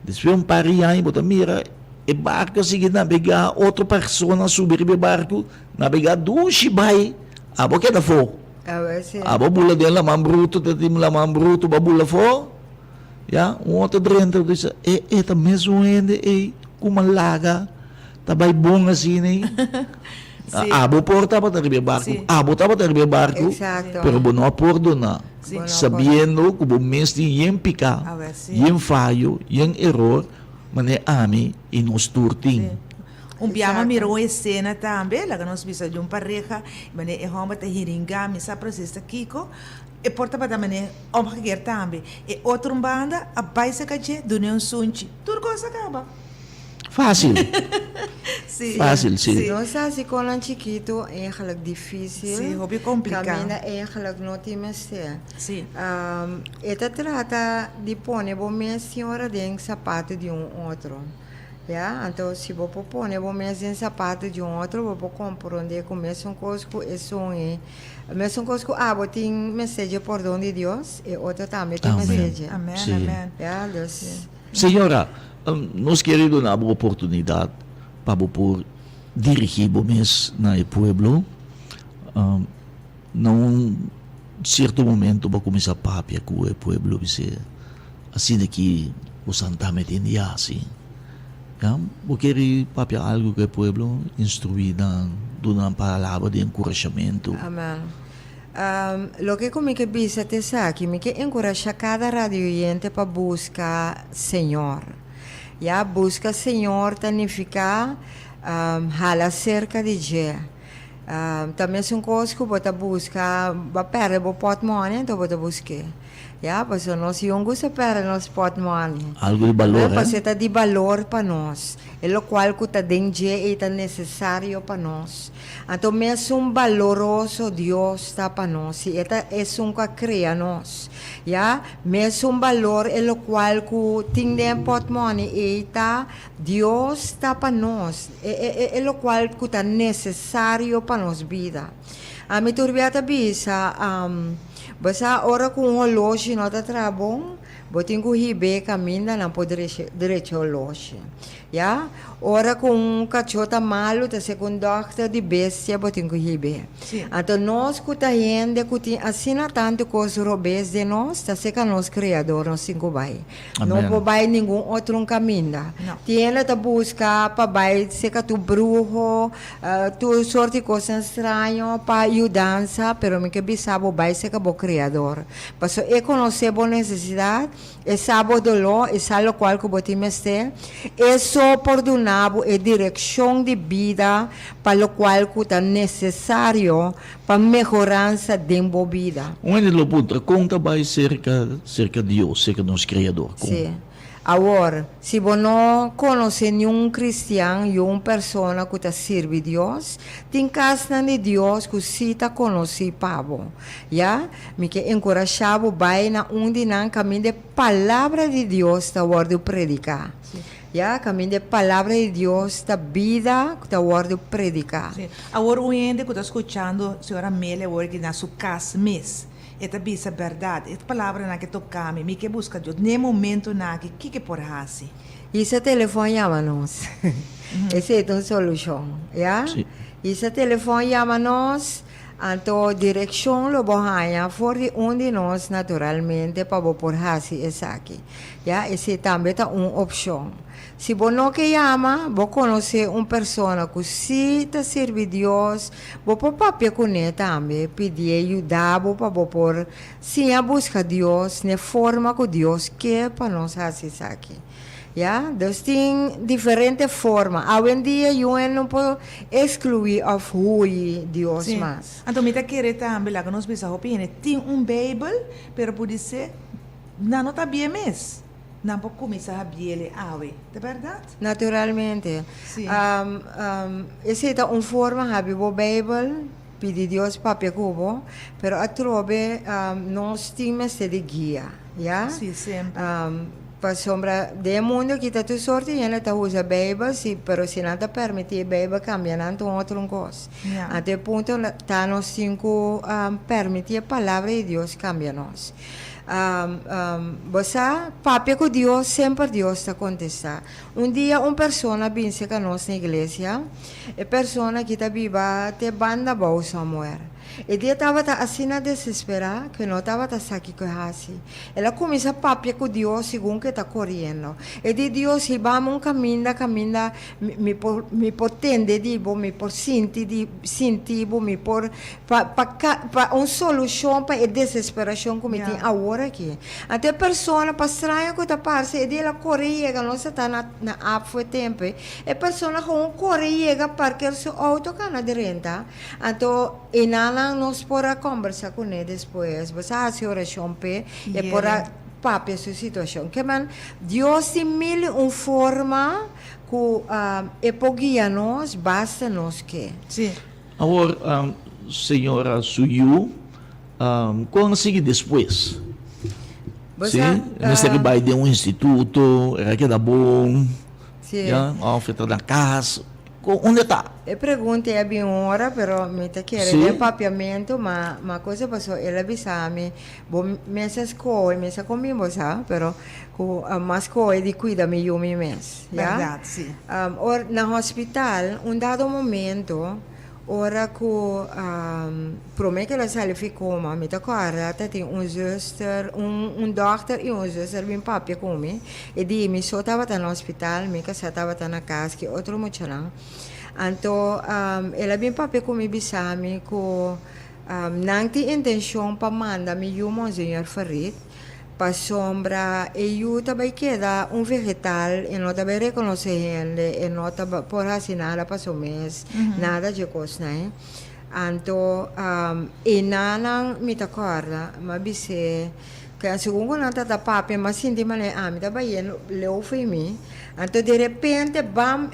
S1: después parihan, bota mira, e barco sige navegar, outra pessoa subir o barco, navegar do Shibay, abo que da fo.
S3: A veces.
S1: Abo bula dela bruto, tatim la bruto, babula fo. Ja, outro dentro diz, eta mesmo ainda, kumalaga, tabay bom assim, né? Abo porta para ter barco,
S2: Sim.
S1: abo para ter barco,
S3: Exacto.
S1: pero não perdona.
S2: Sim.
S1: Sabendo que o mês tem yen pica,
S2: Ah, well, sim.
S1: yen falho, yen error, mas é ami e nos turting.
S2: Biama
S3: Exacto.
S2: mirou a cena também, lá que nós vimos de pareja, mas é uma te hiringa, misa processa Kiko, e porta para também omgekeerd também. E outra banda, a baisa kaje, dune um sunchi, tudo coisa acaba.
S1: Fácil,
S2: Sim.
S1: fácil, sim.
S3: Nós assim com um chiquito é eigenlijk difícil.
S2: Sim, hobby complicado.
S3: Caminha é eigenlijk não tem mais ser.
S2: Sim.
S3: Esta trata de pôr a senhora dentro sapato de outro. Yeah? Então, se você pôr a mesma sapato de outro, você compreender que a mesma coisa que é sonho. A mesma coisa que você tem mensagem por dom de Deus e outro também tem
S1: Amém.
S3: mensagem.
S2: Amém,
S1: Sim.
S2: amém.
S3: Yeah? Dus,
S1: Senhora, nós queremos dar uma oportunidade para por dirigir o mês na pueblo. Num certo momento para começar a papia com o pueblo, assim daqui o Santa Metinha, assim. Ja, eu quero papia algo que o pueblo instruída, dando uma palavra de encorajamento.
S3: Amém. Lo que comigo bisa te sabe, me que encoraja cada radioyente para buscar Senhor. Ya busca Senhor, significa hala cerca de Je. Também são coisas que você busca, para perder o portmone, então você busca. Ya, paso nós yung gusto para nós pot money.
S1: Algo de valor,
S3: Paso tá de valor para nós. É o qual que tá dentro e tá necessário para nós. Então, mesmo valoroso Deus está para nós. E esta é um que cria nós. Ya, mesmo valor é o qual que tem pot money e tá Deus está para nós. É o qual que tá necessário para nós vida. A mi turbiata bisa basta ora kung holoshi no ta trabong botin ko hibe kaminda na po diretso holoshi. Ya, ora kung kachota malo ta sekundakta di bestia botin ko hibe.
S2: Sim.
S3: Então nós que tá gente que assina tanto coisa robês de nós, tá seca nós criador nós cinco vai. Não
S1: Amém.
S3: po vai nenhum outro caminho.
S2: Não.
S3: Tiene ta busca pa vai seca tu brujo, tu sorte coisa estranho pa ajudança, pero me que bisabo vai seca bo criador. Paso é conhecer bo necessidade, é sabo dolor, é salo qual que botim este, é só perdonabo, é direção de vida para o qual que tá necessário para melhorança de vida.
S1: Onde lo punta, conta vai cerca de Deus, cerca de nosso Criador.
S3: Sim. Agora, se você não conhece nenhum cristiano e uma pessoa que te serve a Deus, tem casa de Deus que se te conhece Pablo. Já? Me que encorajava vai na onde não caminho de palavra de Deus ta word predicar. Já? Caminho de palavra de Deus ta vida ta word predicar.
S2: Sim. Agora, o ende que está escutando, senhora Amélia, agora que na sua casa mesmo. Esta bisa verdade, esta palavra na que tocame, me que busca Deus, nem momento na que por hasi.
S3: Esse telefone chama-nos. Essa é uma solução. Já?
S1: Sim.
S3: Esse telefone chama-nos. Então, direção lo bohanha for de onde nós naturalmente para por hasi essa aqui. Já? Esse também é uma opção. Se você não quer chamar, você conhece uma pessoa que se te serve Deus, você pode com ele também, pedir ajuda para você sim a buscar Deus na forma que Deus quer para nós fazer isso aqui. Ja, dus tem diferentes formas. Hoje em dia, eu não posso excluir of hoe Deus
S2: Sim.
S3: mas.
S2: Então, me tá querendo também lá que nós bisa opinião, tem Bible, pero pode ser, não tá bem mesmo. Não pode começar a ver ele, é verdade?
S3: Naturalmente.
S2: Sim.
S3: Essa é uma forma, have o Bible, pedir Deus para cubo, pero a trobe, nós temos de guia, ja?
S2: Sim, sempre.
S3: Para sombra de mundo que está tu sorte e ainda usa Bible, pero se não te permite Bible cambia não outra coisa.
S2: Yeah.
S3: Até o ponto tá nos cinco permite a palavra de Deus cambia nós. Você papi com Deus sempre Deus está contestar. Dia uma pessoa vinha com nós na igreja, a pessoa que está viva te banda bom somewhere. E dia estava assim a desesperar, que não estava aqui com assim. Ela começa a papiar com Deus segundo que está correndo. E de Deus, se vamos caminhar, me por tender, me por sentir, me por para uma solução para a desesperação que me tem agora aqui. Até a pessoa para estranha que está passando, e ela corre, que não está na app foi tempo. E a pessoa com corre, para seu auto que na direta. Então, e nada nós podemos conversar com ele depois. Você faz oração e para papi a sua situação. Que man, Deus tem mil uma forma que guia nós, basta nós que.
S2: Sim.
S1: Agora, senhora Suyu, quando sigue depois?
S3: Você,
S1: Sim, nesse que vai de um instituto, era que dá bom,
S3: sim.
S1: já, oferta da casa, onde está?
S3: Eu perguntei a bem hora, pero me te quero de papiamento, mas coisa passou, ela avisou-me, mesas coisas, mesa comigo, sabe, pero mas coisas de cuida-me eu me mês, já?
S2: Verdade, sim.
S3: Or na hospital, dado momento, ora que promete que ela sale ficou, mas me tocou tem zuster, dokter e zuster bem papi comigo, e di me só estava no hospital, me que só estava na casa, que outro muito não. Então, ela bem papi comigo bisami que não tem intenção para mandar me o monsenhor Farid para sombra e eu também queda vegetal e não também reconhece ele e não também por assim nada para o mês nada de coisa né então e nada me acorda mas bise Kaya segundo não tá papi, mas sim de maneira tá bem leu foi mim. Então de repente bam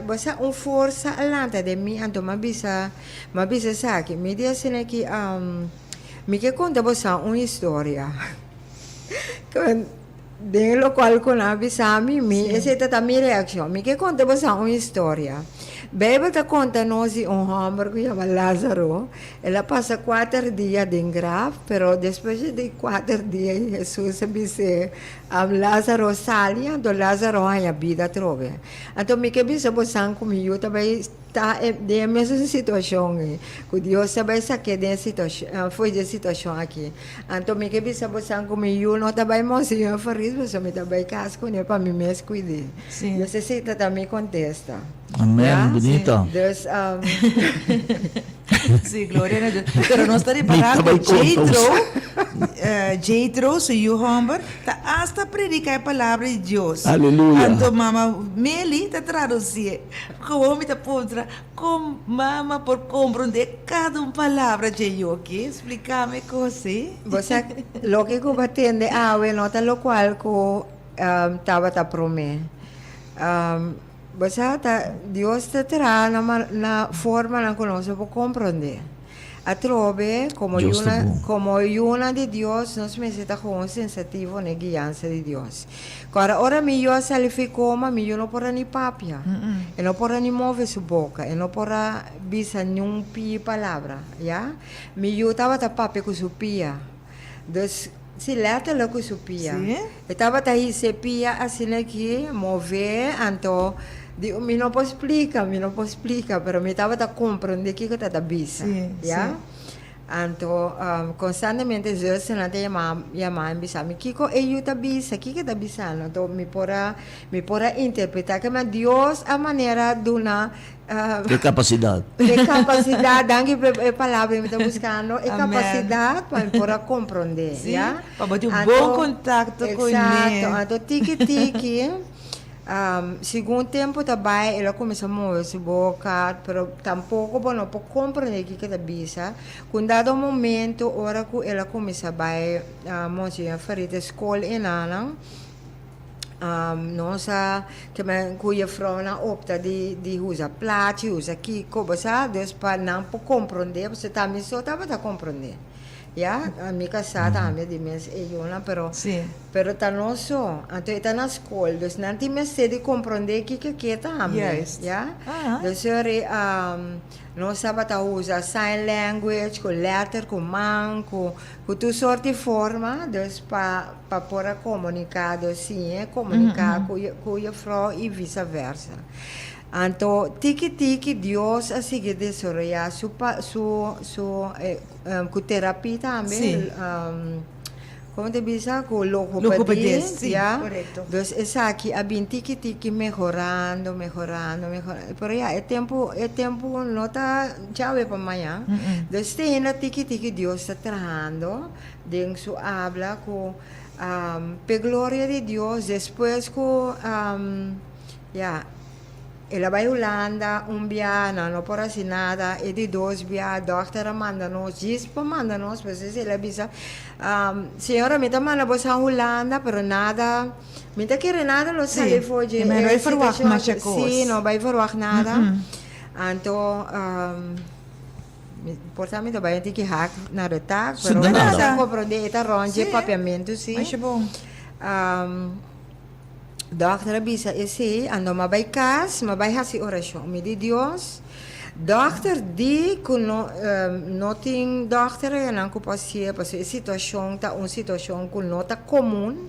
S3: você força alanta de mim, então mabisa sabe, me diz assim que me que conta você uma história. De lo qual con avisa mi esa è mi reazione. Mi che conta você uma história. Bebe te conta nós homem que chama Lázaro. Ela passa 4 dias em grave, pero depois de 4 dias Jesus disse Lázaro sali, então Lázaro a vida trove. Então me que bisa você comigo também está de mesma situação que Deus sabe que de situação foi de situação aqui. Então me que bisa você comigo não também mocinho feliz, você me também casco né para mim mesmo cuidar.
S2: Sim.
S3: Você se também contesta.
S1: Amén,
S3: Yeah,
S1: bonito.
S3: There's
S2: Sí, gloria a Dios. Pero no está reparando,
S1: May tabay
S2: Jethro, su hijo hombre, hasta predica a palabra de Dios.
S1: Aleluya.
S2: Anto mama Meli te traduce, como me te podrá, como mama por comprender cada uma palavra de yo, ¿ok? Explícame così.
S3: Você lo que eu batende nota lo qual ko tava ta prome. Você Deus te terá na forma na conosco por compreender. A trove
S1: Deus tá bom.
S3: como uma de Deus nós necessita com sensitivo na guiança de Deus. Agora ora melhor se ele ficou, mas melhor não pora ni papia. E não pora ni mover sua boca, e não pora bisa nenhum pi palavra, já? Melhor tava ta papia com sua pia. Dus se leta lá com sua pia.
S2: Sim.
S3: E tava ta se pia assim aqui, mover, então me não posso explicar, pero me estava a compreender que está a bisa, já? Então, constantemente Jesus se não tem chamar bisa, me Kiko eu tá bisa, que tá bisa, então me pora interpretar que mas Deus a maneira de uma
S1: De capacidade.
S3: danke a palavra me está buscando, é capacidade para compreender, já?
S2: Para ter bom contato com ele.
S3: Exato, então tiki segundo tempo também ela começa a mover sua boca, pero tampouco não pode compreender o que é bisa. Com dado momento, hora que ela começa a mostrar a fazer escola em Anang, nossa que me cuia frona opta de usar plate, usar kiko, basta depois não pode compreender, você também só estava a compreender. Ya, a mi casa também de mês não, pero tá não só, então tá na escola, dus não tem mais de compreender que também,
S2: Yes.
S3: ya, dus não sabe tá usar sign language, com letter, com man, com tu sorte forma, dus para poder comunicar, dus sim, comunicar com a frau e vice versa. Então, tiki Deus a seguir desarrollar su terapia também, como te diz, com logopedia,
S2: sim, correto.
S3: Então, essa aqui a bem tiki mejorando, pero já é tempo não está chave para amanhã. Então, tem na tiki Deus está trabalhando, dentro su habla com pe glória de Deus, depois com ela vai Holanda, dia, não por assim nada, e de 2 dias, a doutora manda-nos, manda-nos, porque ela diz, senhora, me está mandando você a Holanda, pero nada, me está querendo nada, lo sabe, foi de...
S2: Mas não vai fazer mais coisa.
S3: Sim, não vai fazer nada. Então, portanto, vai ter que hack na retac, pero
S1: nada.
S3: não compreender, está ronde, papiamento, sim.
S2: Mas é bom.
S3: Dokter bisa isi ando mabay kas, mabay hasi orasyon. Mi di Dios. Dokter di kuno noting dokter yan ang kupasia paso sitwasyon ta un sitwasyon kuno ta comum.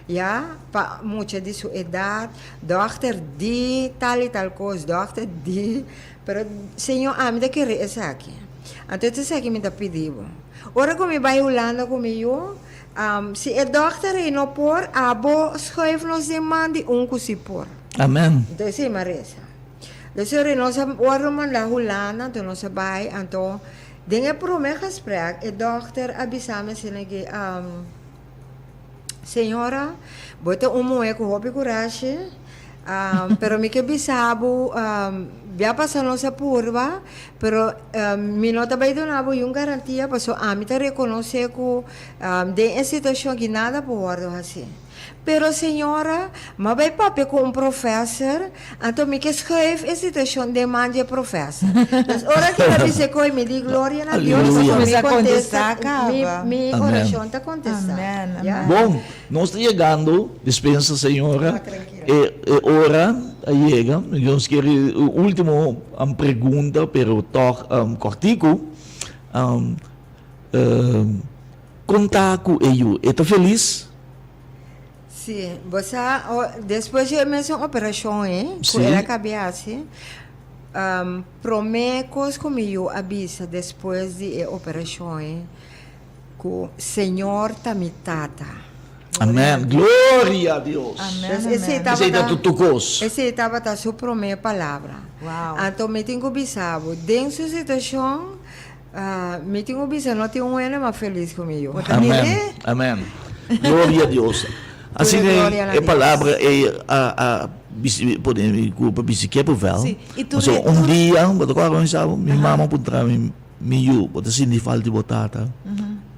S3: Ya, pa mucha di su edad, dokter di tal y tal cosa, dokter di, pero Señor amida que re esa aquí. Entonces aquí me ta pedido. Ora como me vai Holanda comigo, se é dokter e não por, abo schrijf-nos de man die onkusipor.
S1: Amen.
S3: Então, sim, Marisa. Dus nós orman la Holanda, então nós vai, então, dingen pro meu gesprek, e dokter abisame sinege, senhora, bota moe com hopi coragem, pero me que bisabo, via passano sa purva, pero mi nota bay donavo yung garantia, paso ami ta reconoce ko de instituição que nada bordo assim. Pero senhora, mabay papi com um professor, então me que escreve a situação de mande professor. Mas ora que eu disse que me di glória a Deus,
S1: Aleluia.
S3: me
S2: Começa a
S3: contesta,
S2: contestar,
S3: mi
S1: Amém.
S3: oração está contestando.
S2: Amém,
S3: Yeah?
S1: Bom, nós estamos chegando, dispensa, senhora.
S3: Ah, tranquilo.
S1: Ora, chega. Nós queremos o último pergunta, pero toch cortico. Contar com ele. Está feliz?
S3: Sim, você, depois de uma operação, com
S1: Sim.
S3: ela cabeça, promecos comigo avisa depois de operação, que o Senhor está me tata.
S1: Amém. Glória a Deus.
S2: Amém.
S3: Esse
S2: Amém.
S1: Esse é tutucos.
S3: Esse estava a sua primeira palavra.
S2: Uau.
S3: Então, me tenho bisavo. Dentro da situação, me tenho bisavo, não tenho um ano mais feliz comigo.
S1: Amém. Amém. Glória a Deus. Assim
S3: Glória a
S1: a
S3: Deus.
S1: palavra é podemos culpa bicicleta vel.
S2: Sim. E tu
S1: Mas
S2: ne-
S1: um dia, quando eu começava, minha mama puntra me pode sim de falta de botata.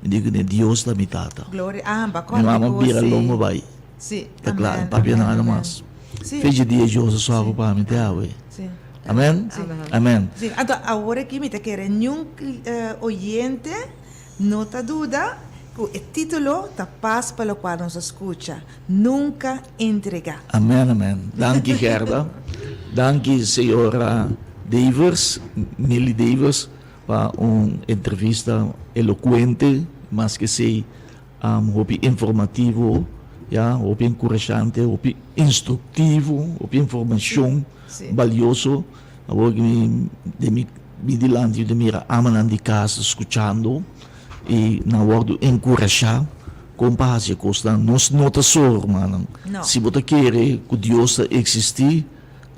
S1: Me digo que Deus está me tata.
S2: Glória. Ah, bacana.
S1: Minha mama vira lomo vai.
S2: Sim.
S1: Tá claro,
S2: Amém,
S1: papi não
S2: amém,
S1: há
S2: amém.
S1: mais.
S2: Sim.
S1: Fez dia Deus só para me ter awe.
S2: Sim.
S1: Amém.
S3: Sim.
S1: Amém.
S2: Sim. Então, agora que me te quer nenhum oyente não tá dúvida que o título da paz pelo qual nos escuta. Nunca entregar.
S1: Amém, amém. Danke, Gerda. Danke, senhora Davis, Nelly Davis, para uma entrevista eloquente, mas que sei, informativo, encorajante, instrutivo, informação
S2: Sim.
S1: valioso. Agora que me dilante de mira aman de casa escutando e na hora de encorajar com paz e costa nos nota só, mano.
S2: Não.
S1: Se você quer que Deus existir,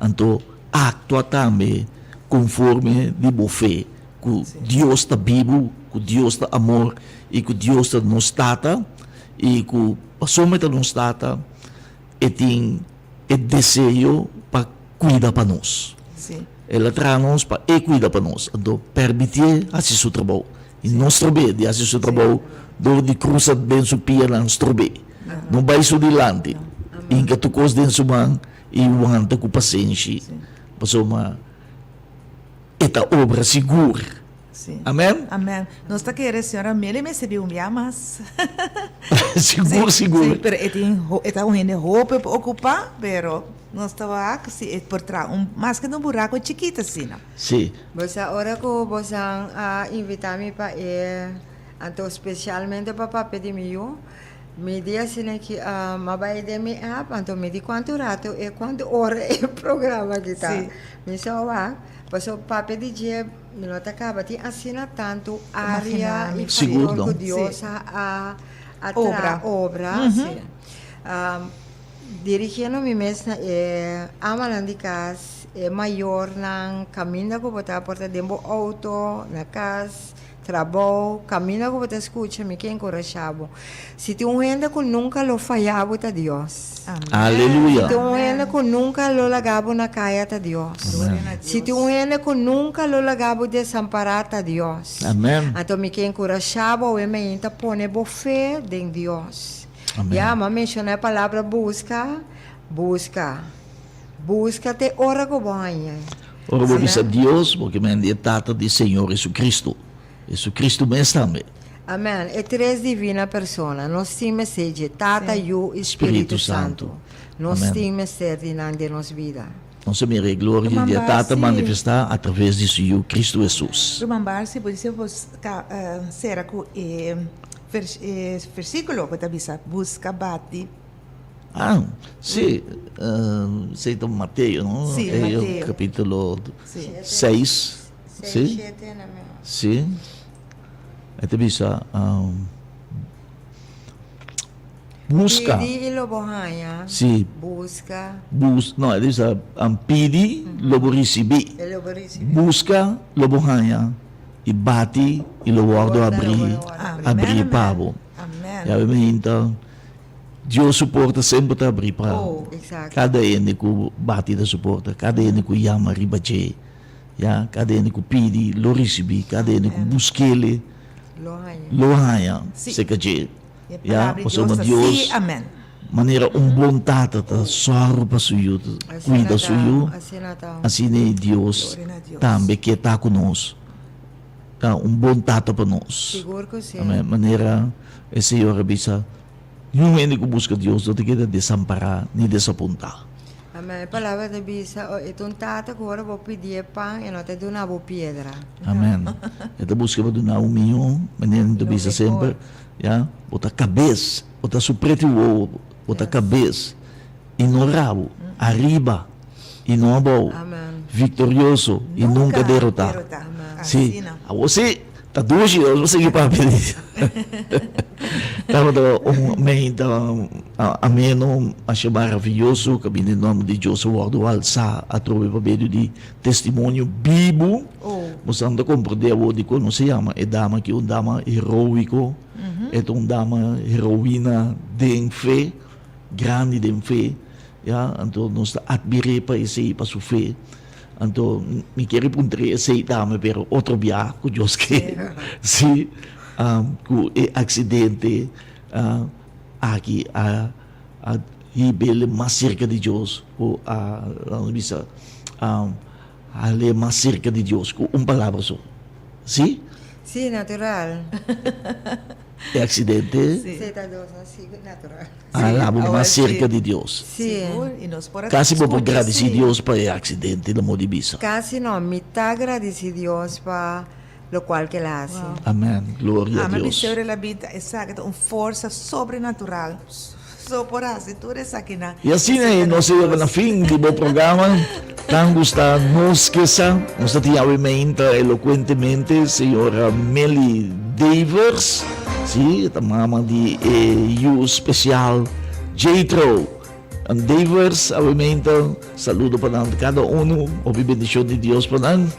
S1: então actua também conforme de boa fé, que Deus está vivo, que Deus está amor e que Deus está nos trata e que somente nos trata e tem o desejo para cuidar para nós.
S2: Sim.
S1: Ela traz-nos para cuidar para nós. Então, permitir assim seu trabalho. E nós trabalhamos, de assim seu trabalho, do de cruzar bem sua pia na nosso trabalho. Não vai isso dilante. E que tu cos dentro sua mão e o anta com paciência. Passou uma esta obra segura.
S2: Sim.
S1: Amém?
S2: Amém. Nós está querendo, senhora Meli, me recebeu mais.
S1: Seguro, seguro.
S2: Sim, pero está um gente roupa para ocupar, pero nós estava aqui por trás, mais que um buraco chiquito assim, não?
S1: Sim.
S3: Você, ora que você invitar-me para então especialmente para papai de meu, me diz assim que vai de me app, então me diz quanto rato e quanto hora é o programa que está.
S2: Sim.
S3: Me salva, pois o papai de dia me nota acaba de assinar tanto área e
S1: Seguro,
S3: fator
S1: não?
S3: que Deus
S2: Sim.
S3: obra, sim. Dirigindo-me mesmo amalan de casa maior nang caminho que botar porta dentro do auto na casa trabalho caminho que botar escuta me que encorajado se tem gente que nunca lo falhava a Deus
S1: Aleluia.
S3: se tem gente que nunca lo lagava na caia a Deus se tem gente que nunca lo lagava desamparado a Deus
S1: Amém.
S3: então me que encorajado e me ainda pone boa fé em Deus.
S1: Amém.
S3: Ya, mencioné a palavra busca. Busca-te ora que banha.
S1: Ora, vou dizer a Deus, porque me é tata de Senhor Jesus Cristo. Jesus Cristo mesmo também.
S3: Amém. É três divina persona. Nós temos sede, Tata, Yu e
S1: Espírito
S3: Espírito Santo.
S1: Santo.
S3: Nós
S1: Amém.
S3: temos sede na nossa vida.
S1: Não se me glória de tata
S2: sim.
S1: manifestar através de Jesus Cristo Jesus.
S2: Rumambar, se você será que versículo que avisa busca bate.
S1: Ah, sim. Sei do Mateus, não?
S2: Sim,
S1: É
S2: Mateus.
S1: o capítulo
S2: Sim.
S1: 6. Sim. Sim. Ito bisa busca.
S3: Pidi e lobohanha.
S1: Sim.
S3: Busca.
S1: Não, ito bisa pidi, lobo recebi.
S3: Ele oferece.
S1: Busca, lobo hanya. E bate, e lo guardo abrir. Abrir pavo.
S2: Amém.
S1: E aí, então, Deus suporta sempre para abrir para
S2: Oh.
S3: Exato.
S1: cada ene que bate da suporta, cada ene que chama ribache, ya, cada ano ko pidi, lo recebi, cada ano ko buskele,
S3: Lohaya.
S1: lo haya,
S2: Sí.
S1: se kaje.
S2: E a
S1: Ya,
S2: palavra de
S1: pasama
S2: Deus,
S1: Dios,
S2: sim, amém.
S1: maneira bom tata, soro pa suyo, cuida suyo,
S3: Assim Natal.
S1: assim ne Deus,
S2: Glória a Deus.
S1: também que está conosco. Tá, bom tata para nós.
S3: Seguro que sim.
S1: Amém. Maneira, o Senhor avisa, não é que busca Deus, não te queda desamparar, nem desapontar.
S3: Amém. Palavra de bisa, ito un tata ko ora vou pedir pão e não te dou na pedra.
S1: Amém. Esta busca para donar milhão, maneira que avisa sempre, já, bota cabeça, bota suprete o bota cabeça, e no rabo, arriba, e no abau,
S3: Amém.
S1: victorioso, e nunca derrotar.
S2: Amém.
S1: Sim,
S2: Assim,
S1: a você tá dois dias, você que para pedir. Tava meio ameno, acho maravilhoso, que em nome de Deus, o Word alça a trove para meio de testemunho vivo,
S2: Oh,
S1: mostrando compreender o de como se chama, é dama que é um dama heroico, é um dama heroína de fé, grande de fé, ja, então nós admiramos para esse para sua fé. Então, me quero puntre esse dama, pero outro dia, que Deus que se com o acidente aqui a ribele mais cerca de Deus, ou a bisa ale mais cerca de Deus, com palavra só. Sim?
S3: Sim, natural.
S1: É acidente,
S2: sim.
S3: Sim, tá doce, assim, natural.
S1: alabo
S2: Sim,
S1: mais
S2: sim.
S1: cerca de Deus.
S3: Sim.
S2: Seguro, e nós por
S1: Casi por
S2: escuta,
S1: agradecer
S2: sim.
S1: Deus para o acidente da Modibisa.
S3: Casi não, me tá agradecido Deus para lo qual que ele hace.
S2: Wow.
S1: Amém. Glória a
S2: Ama
S1: Deus.
S2: biseur la vida, exacto, uma força sobrenatural. Só por assim, tudo isso aqui na.
S1: E assim, nós chegamos no fim do programa. Tão gostar, nos esqueça, nós tínhamos eloquentemente, senhora Melly Davers, sim, a mama de U especial, Jethro. Davers, obviamente, saludo para cada um, o bendição de Deus para nós.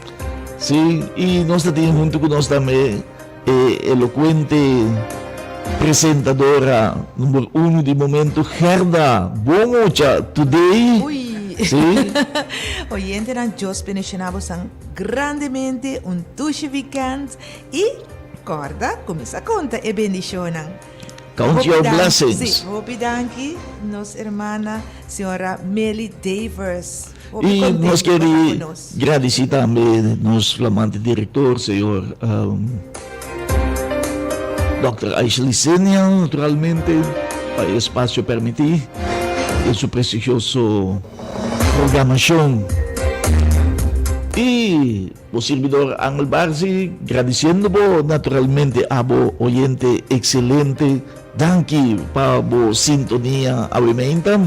S1: Sim, e nós tínhamos junto com nós também, eloquente presentadora número 1 de momento, Gerda Bomucha, today.
S2: Ui!
S1: Sim.
S2: Oyente na Deus bendicionamos grandemente weekend e corda, começa a conta e bendicionam.
S1: Count your blessings.
S2: Sim, hope danki, nossa irmã, senhora Melly Davers.
S1: E nós queremos agradecer também nosso flamante diretor, senhor Dr. Ashley Senior, naturalmente, para o espaço permitir, e sua prestigioso programação. E o servidor Angel Barzi, agradecendo naturalmente a bo oyente excelente, danke para a sintonia alimenta.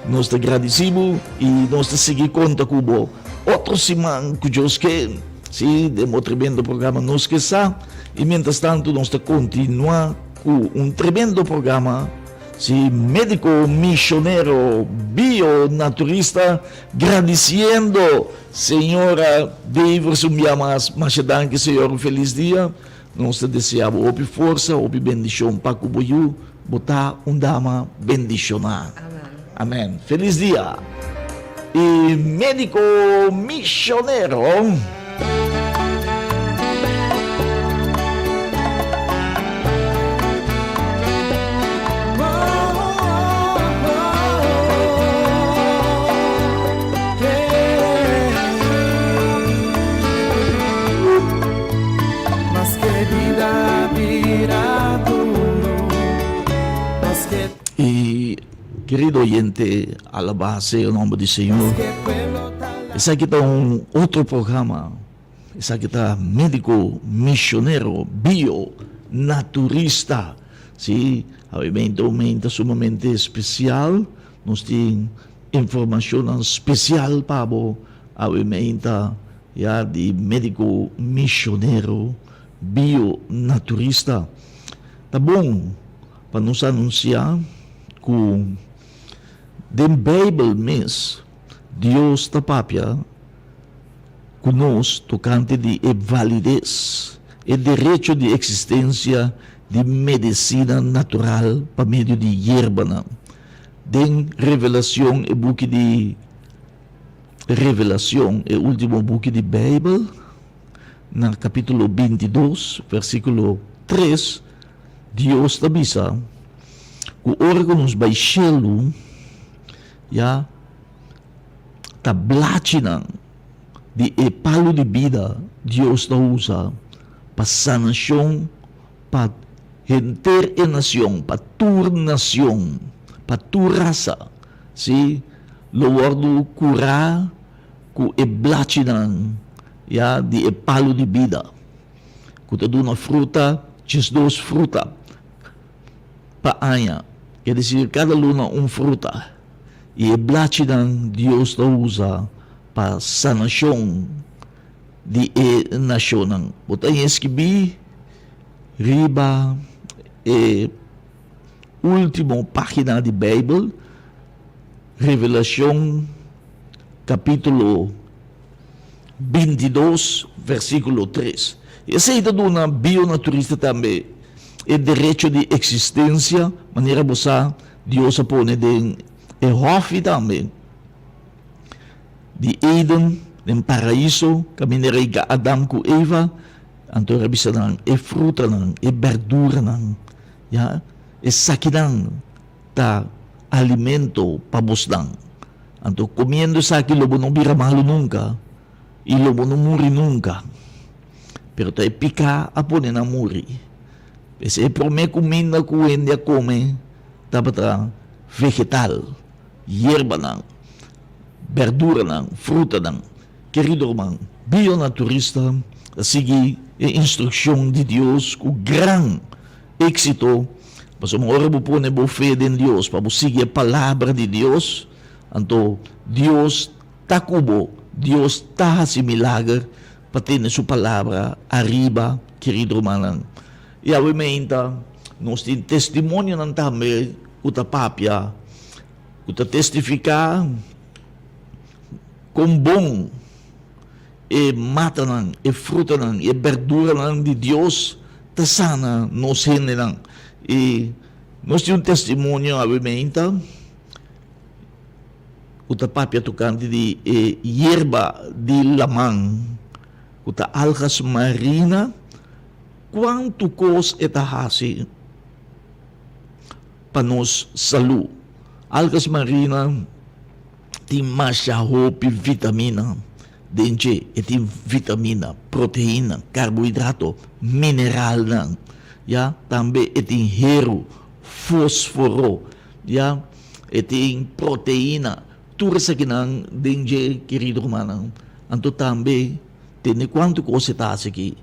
S1: Nós te agradecemos e nós te seguimos conta com o outro semana que Deus quer. Sim, de tremendo programa nos que está. E, mientras tanto, nós te continuar com tremendo programa. Sim, médico, missionário, bionaturista, agradecendo, senhora Davis, mas que senhor, um feliz dia. Nós te desejamos força, bendição para o boiú, botar dama bendicionar. Amém. Feliz dia. E médico missionário. E querido oyente, alabase o nome do Senhor. Esse aqui está outro programa. Esse aqui está médico, missionário, bio-naturista. Sim, obviamente, sumamente especial. Nós temos informação especial para o obviamente, de médico, missionário, bio-naturista. Tá bom para nos anunciar que the Bible means Deus tapapia conosco tocante de validez e direito de existência de medicina natural por meio de hierba. Den revelação e book de Revelação, é o último book de Bíblia, no capítulo 22, versículo 3, Deus avisa que o órgão baixelo ya tablachinan de palo de vida Deus ta usa para sanação, para enter a nação, para tur nação, para tu raça, si lugar do curar ku eblachinan ya de palo de vida, ku ta duna fruta, just dos fruta paanya, quer dizer cada luna fruta. E a blachinan Deus ta usa para sanação de nação. Botang esquibi riba última página de Bíblia, Revelação capítulo 22, versículo 3. Essa é uma bionaturista também. É direito de existência, maneira você Deus põe de hof também. De Eden, no paraíso, caminhar Adam com Eva, então rebisa nang, fruta nang, verdura nang, ya, sakinang, ta alimento pabusdang. Então comiendo saki lobo não vira malo nunca, e lobo não muri nunca. Pero ta pica apone na muri. Esse prome comida que ende come, tapata vegetal, hierba nang, verdura nang, fruta nang, querido irmão, bionaturista, a seguir a instrução de Deus com grande êxito, mas uma hora você põe a fé em Deus, para você seguir a palavra de Deus, então Deus está cubo, Deus está a milagre, para ter sua palavra arriba, querido irmão. E obviamente, nós temos testemunho não também, o papia, o testificar com bom e mata nang, e fruta nang, e verdura nang de Deus, ta sana nos hene nang. E nós temos testemunho, obviamente, o papia tocante de hierba de lamang, o algas marina, quanto cos etahasi para nos saúde. Algas marina tem mais hope vitamina, dengue, tem vitamina, proteína, carboidrato, mineral nang, ya, também tem hero, fósforo, ya, tem proteína, tudo isso que nang dengue, querido irmão, então também tem quanto coisa está aqui,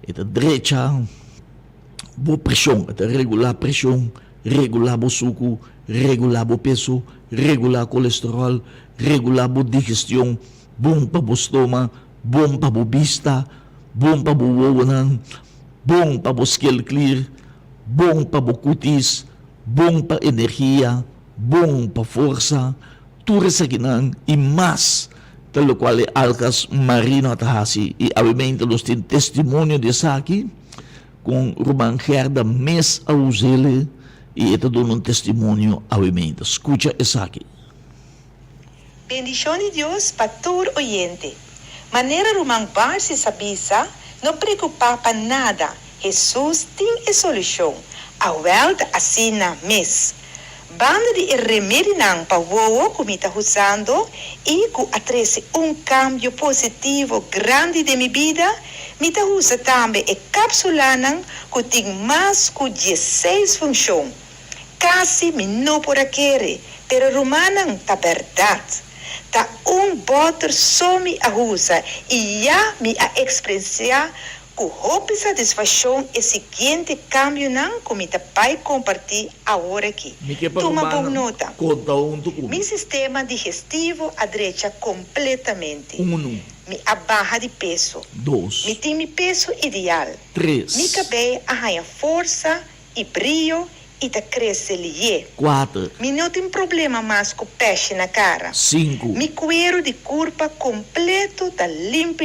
S1: é direita, boa pressão, é regular pressão, regular o suco, regular o peso, regular o colesterol, regular a digestão, bom para o estômago, bom para a vista, bom para o ouvido, bom para o skill clear, bom para o cutis, bom para a energia, bom para a força, tudo isso aqui e mais, pelo qual é algas marino tahasi, e obviamente nós temos testemunho disso aqui, com Ruben Gerda mês ausele, e está dando um testemunho obviamente. Escucha isso aqui.
S4: Bendición de Dios para todo oyente. Maneira Ruben Bar se sabisa, não preocupar para nada. Jesus tem a solução. A volta assim na mês. Banda de remédio não para o que me está usando e que atrese cambio positivo grande de minha vida, me está usando também a cápsula não que tem mais que 16 funções. Casi me não por aquele, pero romana está verdade. Tá botter só me usa e já me a experienciar com roupa satisfação e seguinte cambio não como está pai compartilhar agora aqui. Toma boa nota. Meu sistema digestivo adrecha completamente. Me abaixo de peso.
S1: 2.
S4: Me tem peso ideal.
S1: 3.
S4: Me cabelo arranha força e brilho e tá cresce lié.
S1: 4.
S4: Me não tem problema mais com peixe na cara.
S1: 5.
S4: Me cuero de corpo completo tá limpo.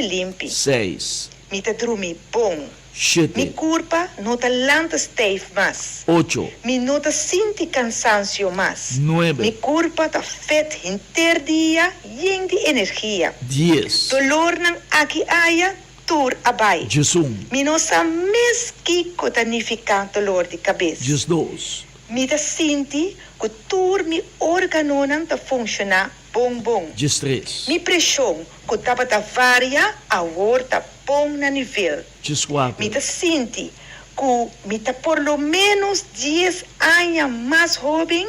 S1: 6.
S4: Me tá dormir bom.
S1: 7,
S4: Mi culpa no te lanta stijf más.
S1: 8,
S4: Mi no te sinti cansancio más.
S1: 9,
S4: Mi culpa te fet hinter dia yeng di energia.
S1: 10,
S4: Dolor nang aki aya tur abay.
S1: Jesum,
S4: Mi no sa meski ko tanifica dolor di cabeça.
S1: Jes 2,
S4: Mi te sinti ko tur mi organo nang te funciona bom bom.
S1: Jes 3,
S4: Mi pressão ko dapat ta varia a ta bom na nível.
S1: Jes 4,
S4: Mi te sinti que mi te por lo menos 10 anos mais jovem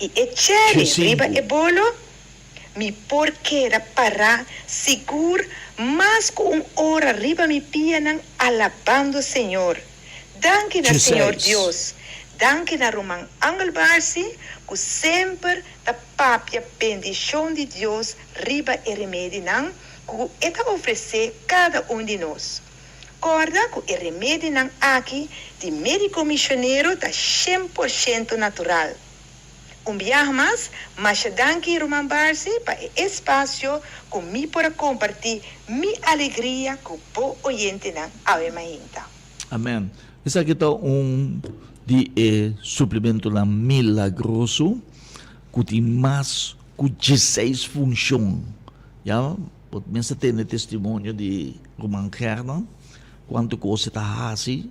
S4: e echere
S1: Que cinco.
S4: riba e bolo. Mi porquera para seguro mais com hora riba mi pia nang alabando Senhor. Danke na
S1: Que
S4: Senhor
S1: seis.
S4: Deus. Danke na Roman Angel Barsi, que sempre da papia bendição de Deus riba e remédio nang que eta oferecer cada de nós. Corda que o remédio nang aqui de médico missioneiro da 100% natural. Viaje mais, mas danke Roman Barsi para o espaço comigo para compartilhar minha alegria com o oyente nang Ave Mahinta.
S1: Amém. Essa aqui está suplemento lá milagroso, que tem mais que 16 funções. Já, pode pensar ter testemunho de Roman Kerna, quanto coisa está assim.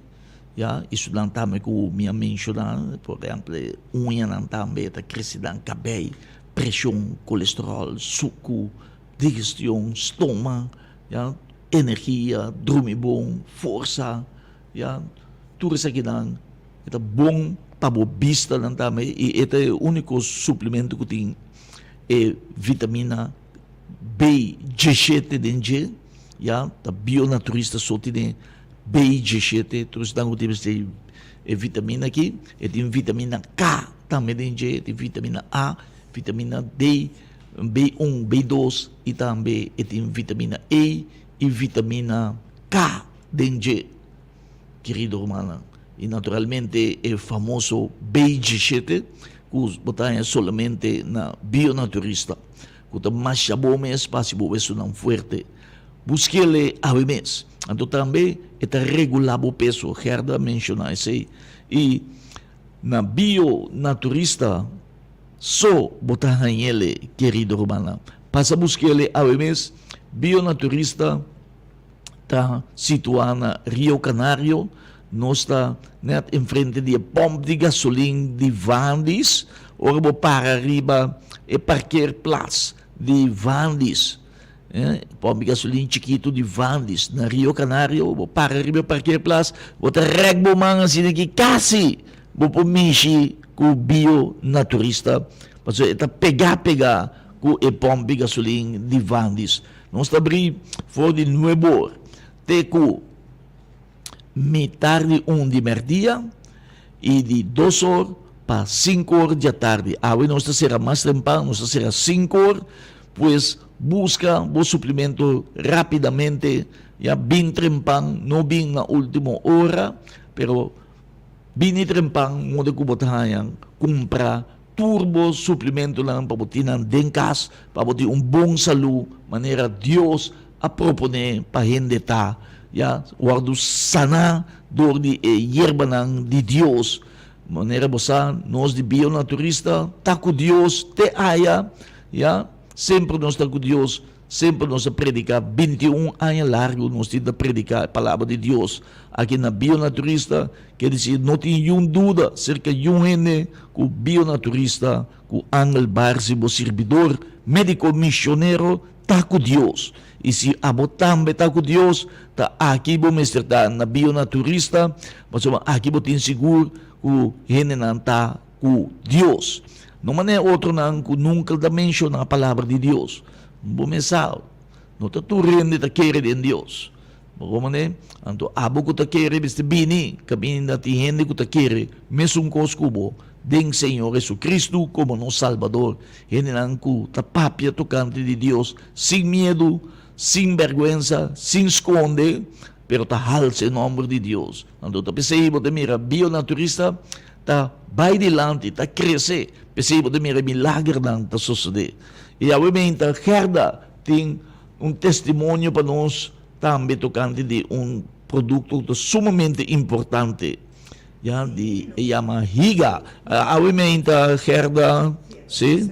S1: Já, isso não também que minha mencionar, por exemplo, unha não também está crescendo cabelo, pressão, colesterol, suco, digestão, estômago, já, energia, dormir bom, força, já, tudo isso aqui não é bom para a vista não também, e é o único suplemento que tem é vitamina B17 dentro, já, da bionaturista só tem B17, todos os tipos de vitamina aqui, e tem vitamina K também dentro, tem vitamina A, vitamina D, B1, B2 e também tem vitamina E e vitamina K dentro, querido Romana. E naturalmente é famoso B17, que botam solamente na bionaturista, que está mais bom mesmo, para se isso não forte. Busque-le a mês. Então também é regular o peso, Gerda mencionou isso aí. E na bionaturista, só botar ele, querido Romana. Passa a buscar-le a mês. Bionaturista está situado na Rio Canário. Nós está em frente de pompa de gasolina de Vandis. Ora, para arriba é parquear place de Vandis. Pompa de gasolina chiquito de Vandis. Na Rio Canário, para arriba parquear place. Bota regbo mga sinagi kasi. Bopo mishi com bio-naturista. Mas é pegar com a pompa de gasolina de Vandis. Nós está abrir fora de Nuevo. Teco. Metade de merdia e de 2 horas para 5 horas da tarde. Hoje nós será mais temprano, nós será 5 horas, pois busca o suplemento rapidamente, já bem temprano, não bem na última hora, pero bem temprano, onde que botar comprar turbo suplemento lá para botar em casa, para botar bom saúde, maneira Deus a proponer para gente tá. Ya, guardo sana dor de hierba de Deus. Maneira bossa, nós de bionaturista, tá com Deus, te aya, ya, sempre nós tá com Deus, sempre nós predicar 21 anos largo, nós temos predicar a palavra de Deus. Aqui na bionaturista, quer dizer, não tem nenhuma dúvida, cerca de ano, com bionaturista, com Angel Barsi, o servidor, médico missioneiro, tá com Deus. E se abotam está com Deus, tá aqui vou estar na bionaturista, mas aqui vou ter seguro que ele não está com Deus. Não é outro não que nunca da menciona a palavra de Deus. Vou pensar, não está tu rende tá querer em Deus. Como né? Então abo que tá querer beste bini, caminho da rende que tá querer, mesmo coscubo. Den Senhor Jesus Cristo como nosso Salvador. Ele não que tá papia tocante de Deus, sem medo, sem vergüenza, sem esconde, pero tá halse em nome de Deus. Então, tá percebo de mira, bionaturista, tá vai dilante, tá crescer, percebo de mira, milagre não tá suceder. E obviamente, a Gerda tem testemunho para nós, também tocante de producto sumamente importante. Ya, llama higa. Awimenta, Gerda, ¿sí?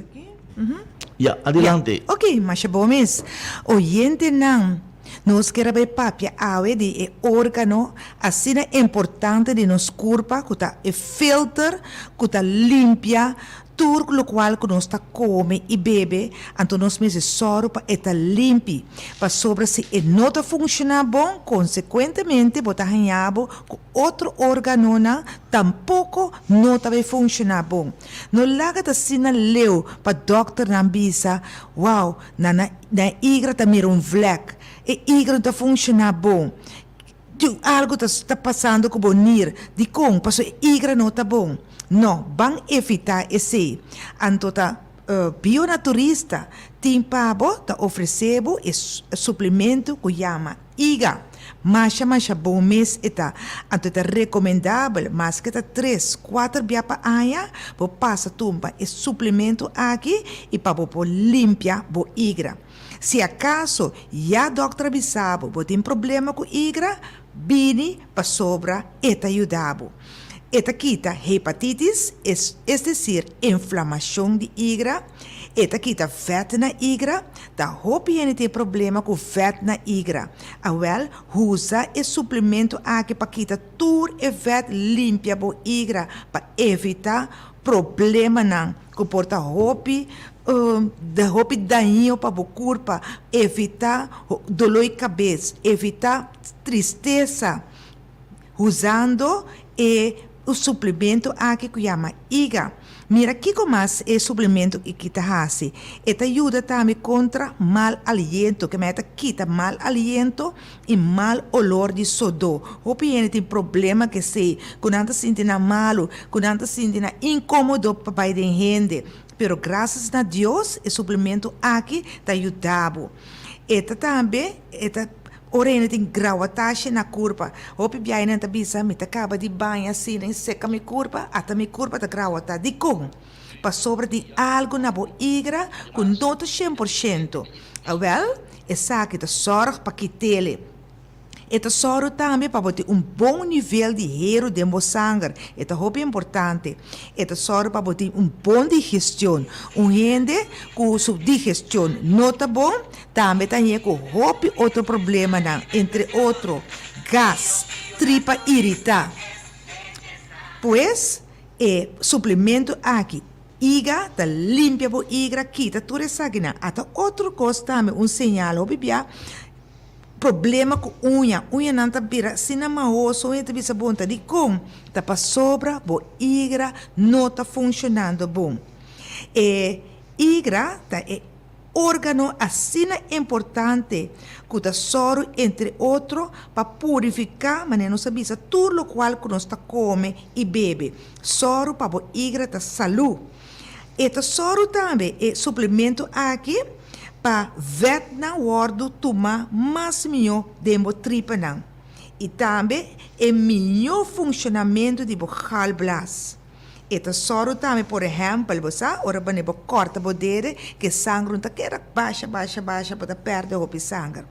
S1: Ya, adelante.
S2: Ok, mas bomis. Oyente não. Nós queremos papia awe de órgano assim é importante de nos corpo, que tá filter, que tá limpia, tudo o qual que nós tá come e bebe, então nós mesmo soro para estar limpo, para sobre se não tá funcionar bom, consequentemente botar ganhado com outro órgano tampouco não tá vai funcionar bom. No laga tá sina leu para doctor nambisa, wow, na igra tá mir vlek. E igra está funcionando bom. Algo está passando com bonir. De como? Porque igra não está bom. Não, vão evitar esse. Então, bionaturista tem pabo, está oferecendo suplemento que chama iga. Mas bom mês está. Então, é recomendável, mas que está 3, 4 dias para aia, para passar tumba esse suplemento aqui e para limpar a igra. Se acaso já doutor avisava que tem problema com igra, bine para sobra e te ajudava. Eta quita hepatitis, es decir, inflamação de igra. Eta quita vet na igra. Da hoop je tem problema com vet na igra. Awel, usa esse suplemento aqui para quitar tudo e vet limpia bo igra para evitar problema não. Que porta hoop de roupa daninho para o corpo, evitar dolor de cabeça, evitar tristeza, usando o suplemento aqui que chama IGA. Mira, que mais é suplemento que kita hace? Eta ajuda também contra mal aliento, que meta quita mal aliento e mal olor de sodor. Hopi tem problema que se, quando anda sentindo malo, quando anda sentindo incômodo para pai de gente. Pero graças a Deus, o suplemento aqui está ajudando. Eta também, orena tem grauatagem na curva. Hopi biai na tabisa, me acaba de banho assim, nem seca minha curva, até minha curva está grauata. De como? Para sobre de algo na boa igra, com nota 100%. Well, essa aqui está sorg para que tele. Eta soro também para ter bom nível de hero de sangue. Eta é importante. Eta soro para ter bom digestão. Gente com sua digestão não está bom, também tem com outro problema, não. Entre outros, gás, tripa irritar. Pois, suplemento aqui. Iga, tá limpia bo igra, quita tudo isso aqui, não. Até outra coisa também, sinal, bibia. Problema com unha não está bira, se não maoso, unha está bisa bom, tá de como? Tá para sobra, bo igra não está funcionando bom. Igra tá órgano assim importante, que tá soro entre outros para purificar, mas não sabe tudo o qual que nós está come e bebe. Soro para bo igra tá saúde. E tá soro também é suplemento aqui para vet na wardo tomar mais melhor demo tripa não. E também é melhor funcionamento de galblas. Eta soro também, por exemplo, você ora bem corta bodere que sangue não tá quer baixa para perder o sangue.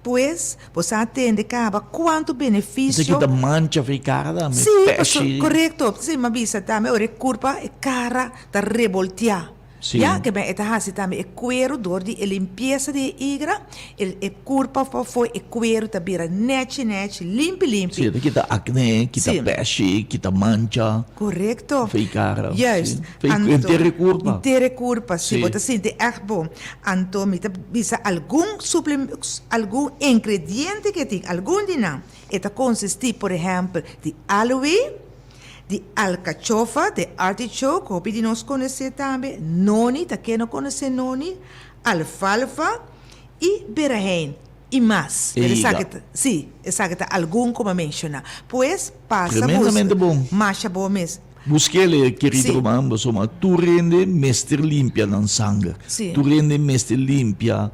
S2: Pois, você atende acaba quanto benefício.
S1: Isso aqui da mancha ficada, me
S2: sim, correto. Sim, mas bisa também ora curva e cara tá revoltear.
S1: Sim.
S2: Ja, que bem, eta hasi também é cuero dor de limpeza de igra, curva foi cuero tá bira net limpo.
S1: Sim, aqui tá acné, aqui tá peixe, aqui tá mancha.
S2: Correto.
S1: Ficar.
S2: Juist.
S1: Inteira curva.
S2: Inteira curva, sim. Você sente echt bom. Então, me bisa algum suplemento, algum ingrediente que tem, algum de não. Eta consiste, por exemplo, de aloe, de alcachofa, de artichoke, hope de nós conhecer também, noni, tá quem não conhece noni, alfalfa e berahen e mais. Sim, exacta, algum como mencionar. Pois passa
S1: tremendamente bom.
S2: Macha bom mesmo.
S1: Busquele, querido mambo, insomma, tu rende mestre limpia non sangue.
S2: Sì.
S1: Tu rende mestre limpia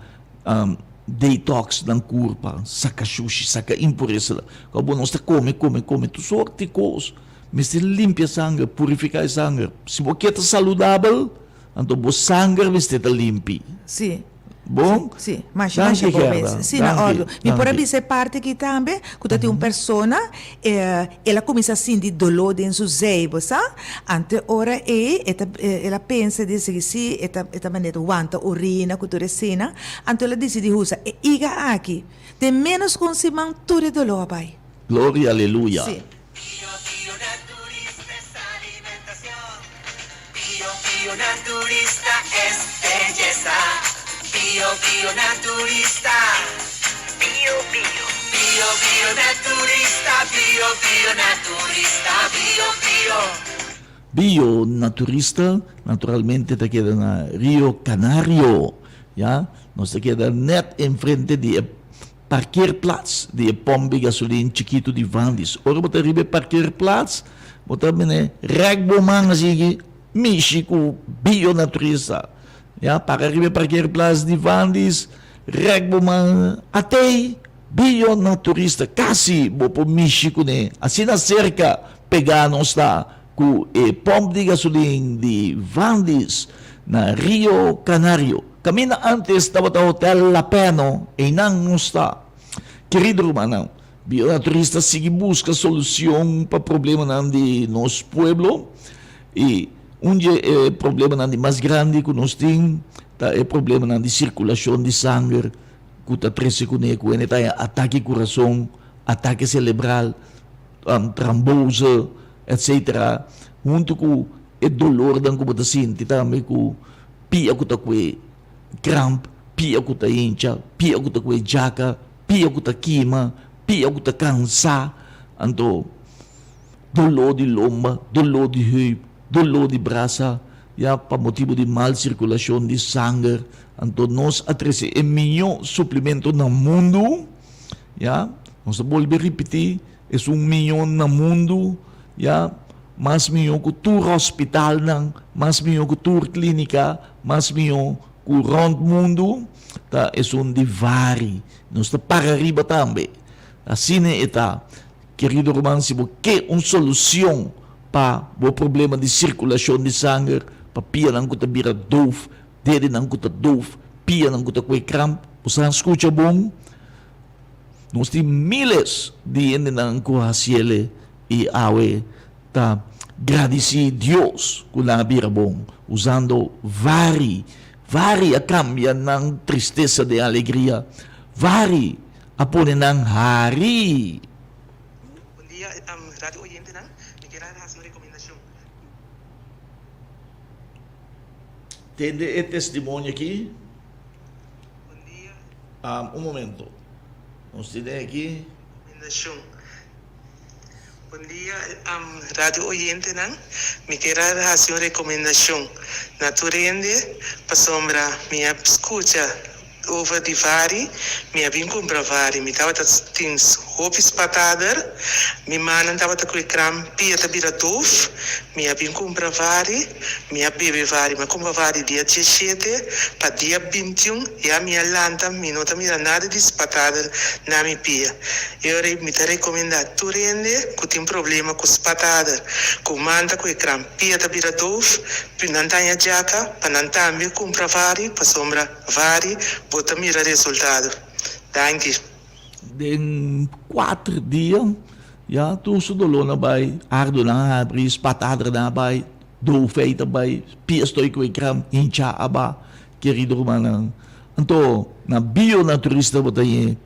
S1: detox dan curva, saca sushi, saca impureza. Como nós come, tu sorte coisa. Mestre limpia sangue, purificar sangue. Se você está saudável, então o sangue vai estar limpo.
S2: Sim.
S1: Bom?
S2: Sim, mas
S1: Danke,
S2: bom
S1: Gerda.
S2: mesmo. Sim, na
S1: Danke,
S2: ordem. Me por
S1: danke.
S2: abrir parte aqui também, quando tem uma pessoa, ela começa a sentir dolor dentro do cérebro, sabe? Ante ora ela pensa dice se esta maneira aguanta urina, cultura cena, ante ela decide usar iga aqui. De menos com se manture dolor, pai.
S1: Glória, aleluia.
S2: Sim.
S5: Bio naturista es alimentación. Bio naturista es belleza. Bio naturista. Bio naturista. Bio naturista.
S1: Bio naturista, naturalmente te queda na Rio Canario, ja? Nós te queda net em frente de parkeerplaats, de pompe gasolina chiquito de Vandis. Ora bota ribe parkeerplaats, bota mene regbomang sige Michiku bio naturista. Ja, para ribe parkeerplaats de Vandis, regbomang atei bio naturista, kasi bopo Michiku ne. Assim na cerca pegar nós está com pompe de gasolina de Vandis na Rio Canario. Camina antes estava no Hotel Lapeno e não está. Querido irmão, bionaturista sigue busca solução para problema de nosso pueblo e onde é problema mais grande que nós temos é problema de circulação de sangue que está trece com ataque coração, ataque cerebral, trombose, etc. Junto com o dolor que você sente também com pia que está cramp, pia que está hincha, pia que está com jaca, pia que está queima, pia que está cansado, então dolor de lomba, dolor de heup, dolor de braça, já para motivo de mal circulação de sangue, então nós atrese é melhor suplemento no mundo, já nós vamos repetir, é milhão no mundo, já mais melhor que tour hospital, mais melhor que tour clínica, mais melhor que o round mundo, tá? É de vari. Nós está para arriba também. Assim é tá. Querido irmão, se você quer uma solução para o problema de circulação de sangue, para pia não que vira doof, dede não que doof, pia não que com cramp, você escuta bom? Nós temos miles de gente não que haciele e awe, tá? Agradecer Deus que na vira bom, usando vari a cambia ng tristeza de alegria, vari a pone ng hari.
S6: Buen día, radio oyente, ¿no? Me quiero dar una recomendación.
S1: Tende o testemunho aqui?
S6: Buen día,
S1: Momento. Nós temos aqui.
S6: recomendación. Buen día, radio oyente, ¿no? Me quiero dar una recomendación. Naturende, para sombra, me escucha over de vari, me vim comprar vari, me tava tins hopes patader, me manan tava com cram, pia bira doof, me vim comprar vari, me bebe vari, me compra vari dia 17, para dia 21, e a minha lanta, me não tá mira nada de patader na minha pia. Eu me tá recomendar tu rende, que tem problema com os patader, com manda com cram, pia bira doof, pinantanya jaca, para não também comprar vari, para sombra vari, bota mira resultado. Danke.
S1: Em 4 dias, já tu se dolor na bai, ardo na abri, patada na bai, do feita bai, piestoi com cram, hincha aba, querido irmão. Então, na bionaturista botaye,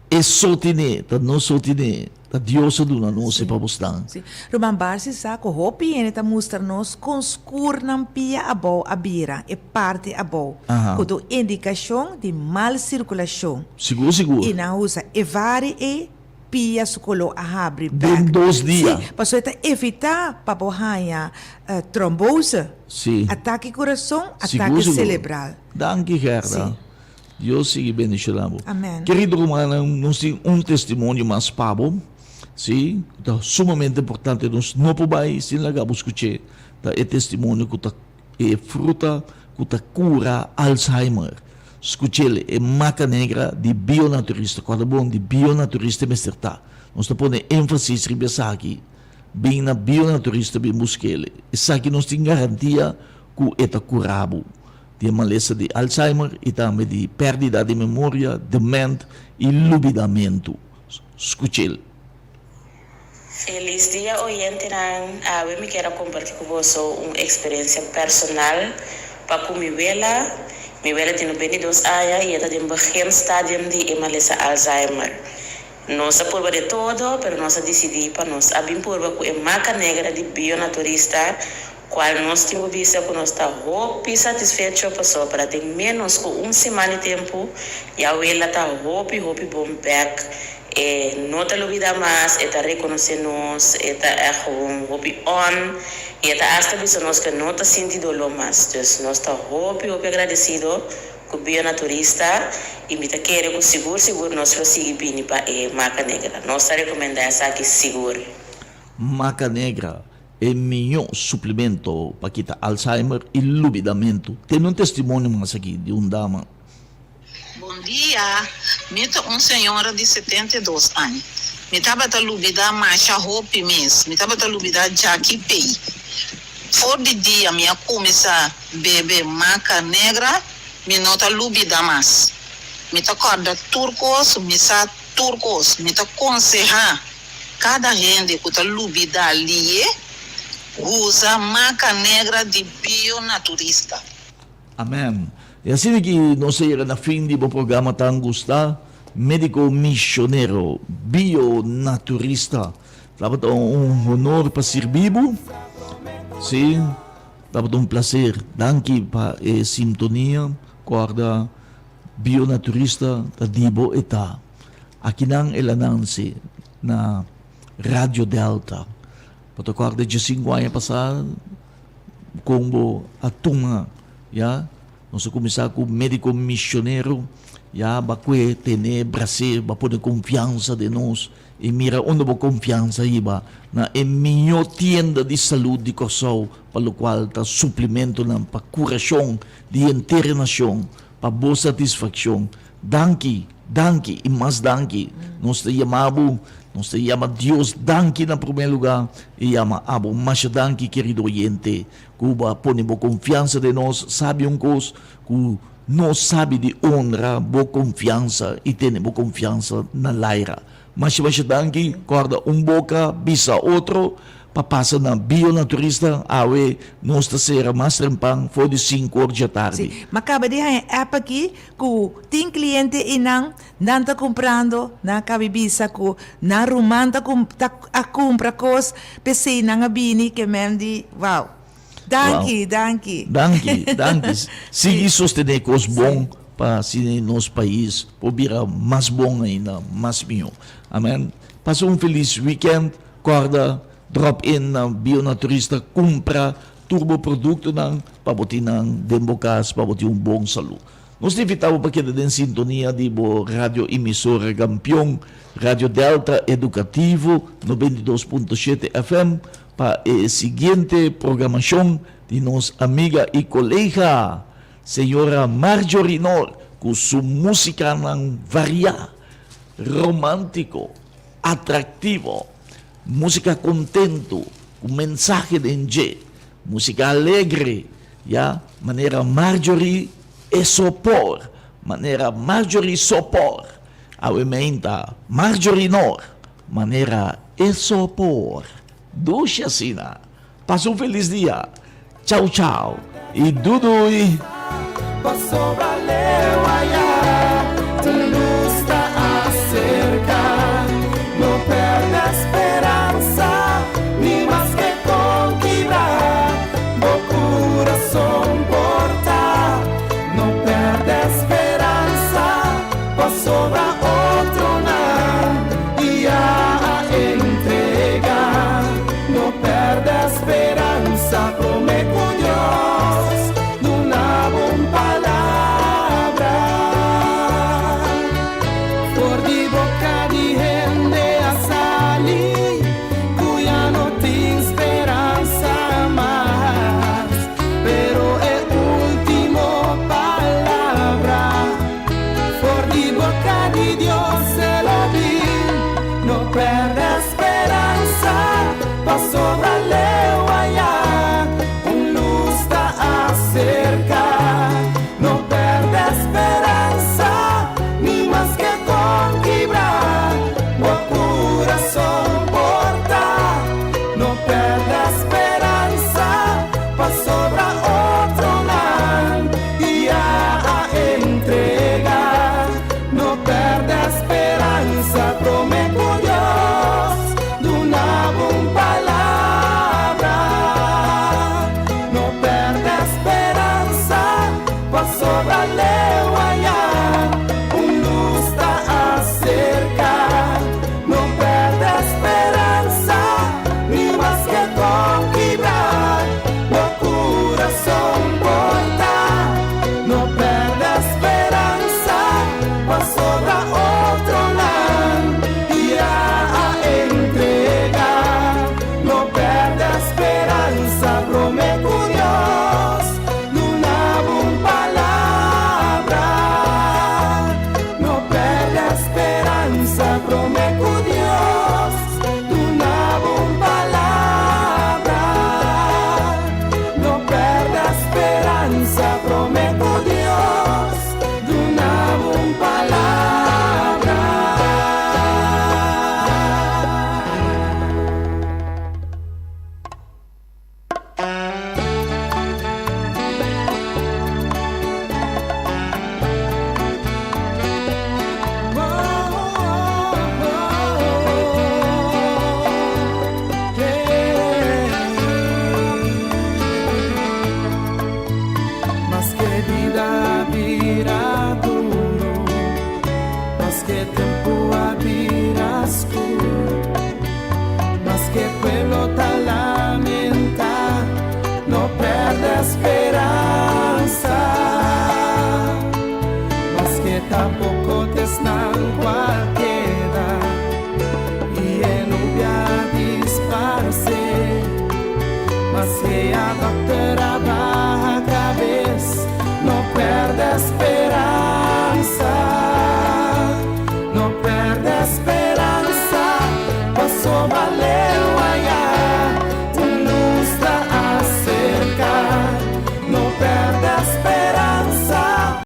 S1: é sotine, tá não sotine, tá Deus do na não se para buscar.
S2: Sim. Roman Barsi sa ko hopi ene ta mostrar-nos com skur nam pia abo abira e parte abo.
S1: Aha.
S2: Kudo indicação de mal circulação.
S1: Seguro.
S2: E na usa evari e pia sukolo a abre
S1: Dem 2 dias.
S2: Sim, para evitar papohanha trombose,
S1: Sim.
S2: ataque coração,
S1: Seguro.
S2: ataque cerebral.
S1: Danke, Gerda.
S2: Sim.
S1: Deus siga bendicionando.
S2: Amém.
S1: Querido irmão, nós temos testemunho mais pabo. Sim, é sumamente importante. Nós não podemos, sem lagar, escutar. É testemunho que é fruta, que cura Alzheimer. Escutele, é maca negra de bionaturista. Quando é bom de bionaturista, mestre tá. Nós estamos pondo ênfase em aqui. Bem na bionaturista, bem busquele. Isso aqui nós temos garantia que é curado. de maleza de Alzheimer e também de perda de memória, demência e lubidamento. Escute.
S7: Feliz dia, oyente. Eu me quero compartilhar com você uma experiência personal para com minha vela. Minha vela tem 22 anos e está em um estádio de maleza Alzheimer. Nós por de todo, mas nós decidimos para nós abrir por com a marca negra de bionaturista, qual nós temos visto que nós está muito satisfeito para ter menos que uma semana de tempo e a vela está muito bom back. Não te olvida mais, está reconhecendo-nos, está muito on, e está hasta visto-nos que não está sentindo dolor mais. Então, nós estamos muito agradecidos com o bionaturista e me quero que seguro nós vamos seguir bem para a Maca Negra. Nós recomendamos essa aqui seguro.
S1: Maca Negra é o melhor suplemento para quitar Alzheimer e lubidamento. Tem um testemunho mais aqui de uma dama.
S8: Bom dia, eu sou uma senhora de 72 anos. Eu estava a lubidar macha roupa mesmo. Eu estava a lubidar jaqui pei. Fora de dia, eu comecei a beber maca negra, eu não estou lubidar mais. Eu estou acorda turcos, eu sa turcos. Eu estou aconselhar cada gente que está lubidar ali, usa maca negra de bionaturista.
S1: Amém. E assim que nós chegamos na fim do programa tão gostado, médico missioneiro, bionaturista. Estava honor para ser vivo. Sim, estava prazer. Danke para a sintonia. Guarda, bionaturista da Dibo Eta. Aqui não ela nanse na Rádio Delta. Para guarda de 5 anos passado, como a turma, já. Nós começamos com o médico missioneiro, já, para ter Brasil, para poder confiança de nós. E mira, onde a confiança aí, na melhor tienda de saúde de Kosovo, para o qual está suplemento para curação de internação, para boa satisfação. Danke e mais danke. Nós te chamamos Deus danke na primeiro lugar e chama Abo, mas danke, querido oyente. Cuba põe boa confiança de nós, sabe coisa, que nós sabe de honra, boa confiança e tem boa confiança na Laira. Mas danke, corda boca, bisa outro, para passar na bionaturista, awe, nós está ser mais trempang, foi de 5 horas da tarde.
S2: Sim, mas acaba de app aqui, que tem cliente inang, não está comprando, na cabibisa ko, na rumanta a compra cos, pese na bini, que mendi, wow. Danke.
S1: Sige sostener cos bom para si nosso país, para virar mais bom ainda, mais melhor. Amém? Passa feliz weekend, corda, drop in na bionaturista, compra turboproduto ng pabuti ng dembokas, pabuti bom saúde. Nós invitamos para que den sintonia de rádio emissora Campeão, Rádio Delta Educativo 92.7 FM para a seguinte programação de nossa amiga e colega, senhora Marjorie Nor, com sua música variada, romântico, atrativo, música contento, com mensagem de enje, música alegre, ya, maneira Marjorie e sopor, maneira Marjorie sopor, awementa Marjorie Nor, maneira e sopor. Duxa sina. Passa feliz dia. Tchau, tchau. E dudui.
S5: Passou valeu, tu nos está a cercar. Não perde a esperança, ni más que conquistar. Bo coração porta, não perde a esperança. Passou a outro não, e a entregar. Não perde a esperança, come com Deus, numa boa palavra. Por de boca de gente a salir, cuya no tem esperança mais, pero é última palavra. Por de boca de Deus se lo vi, não perde a esperança, passou valeu allá, sea doctora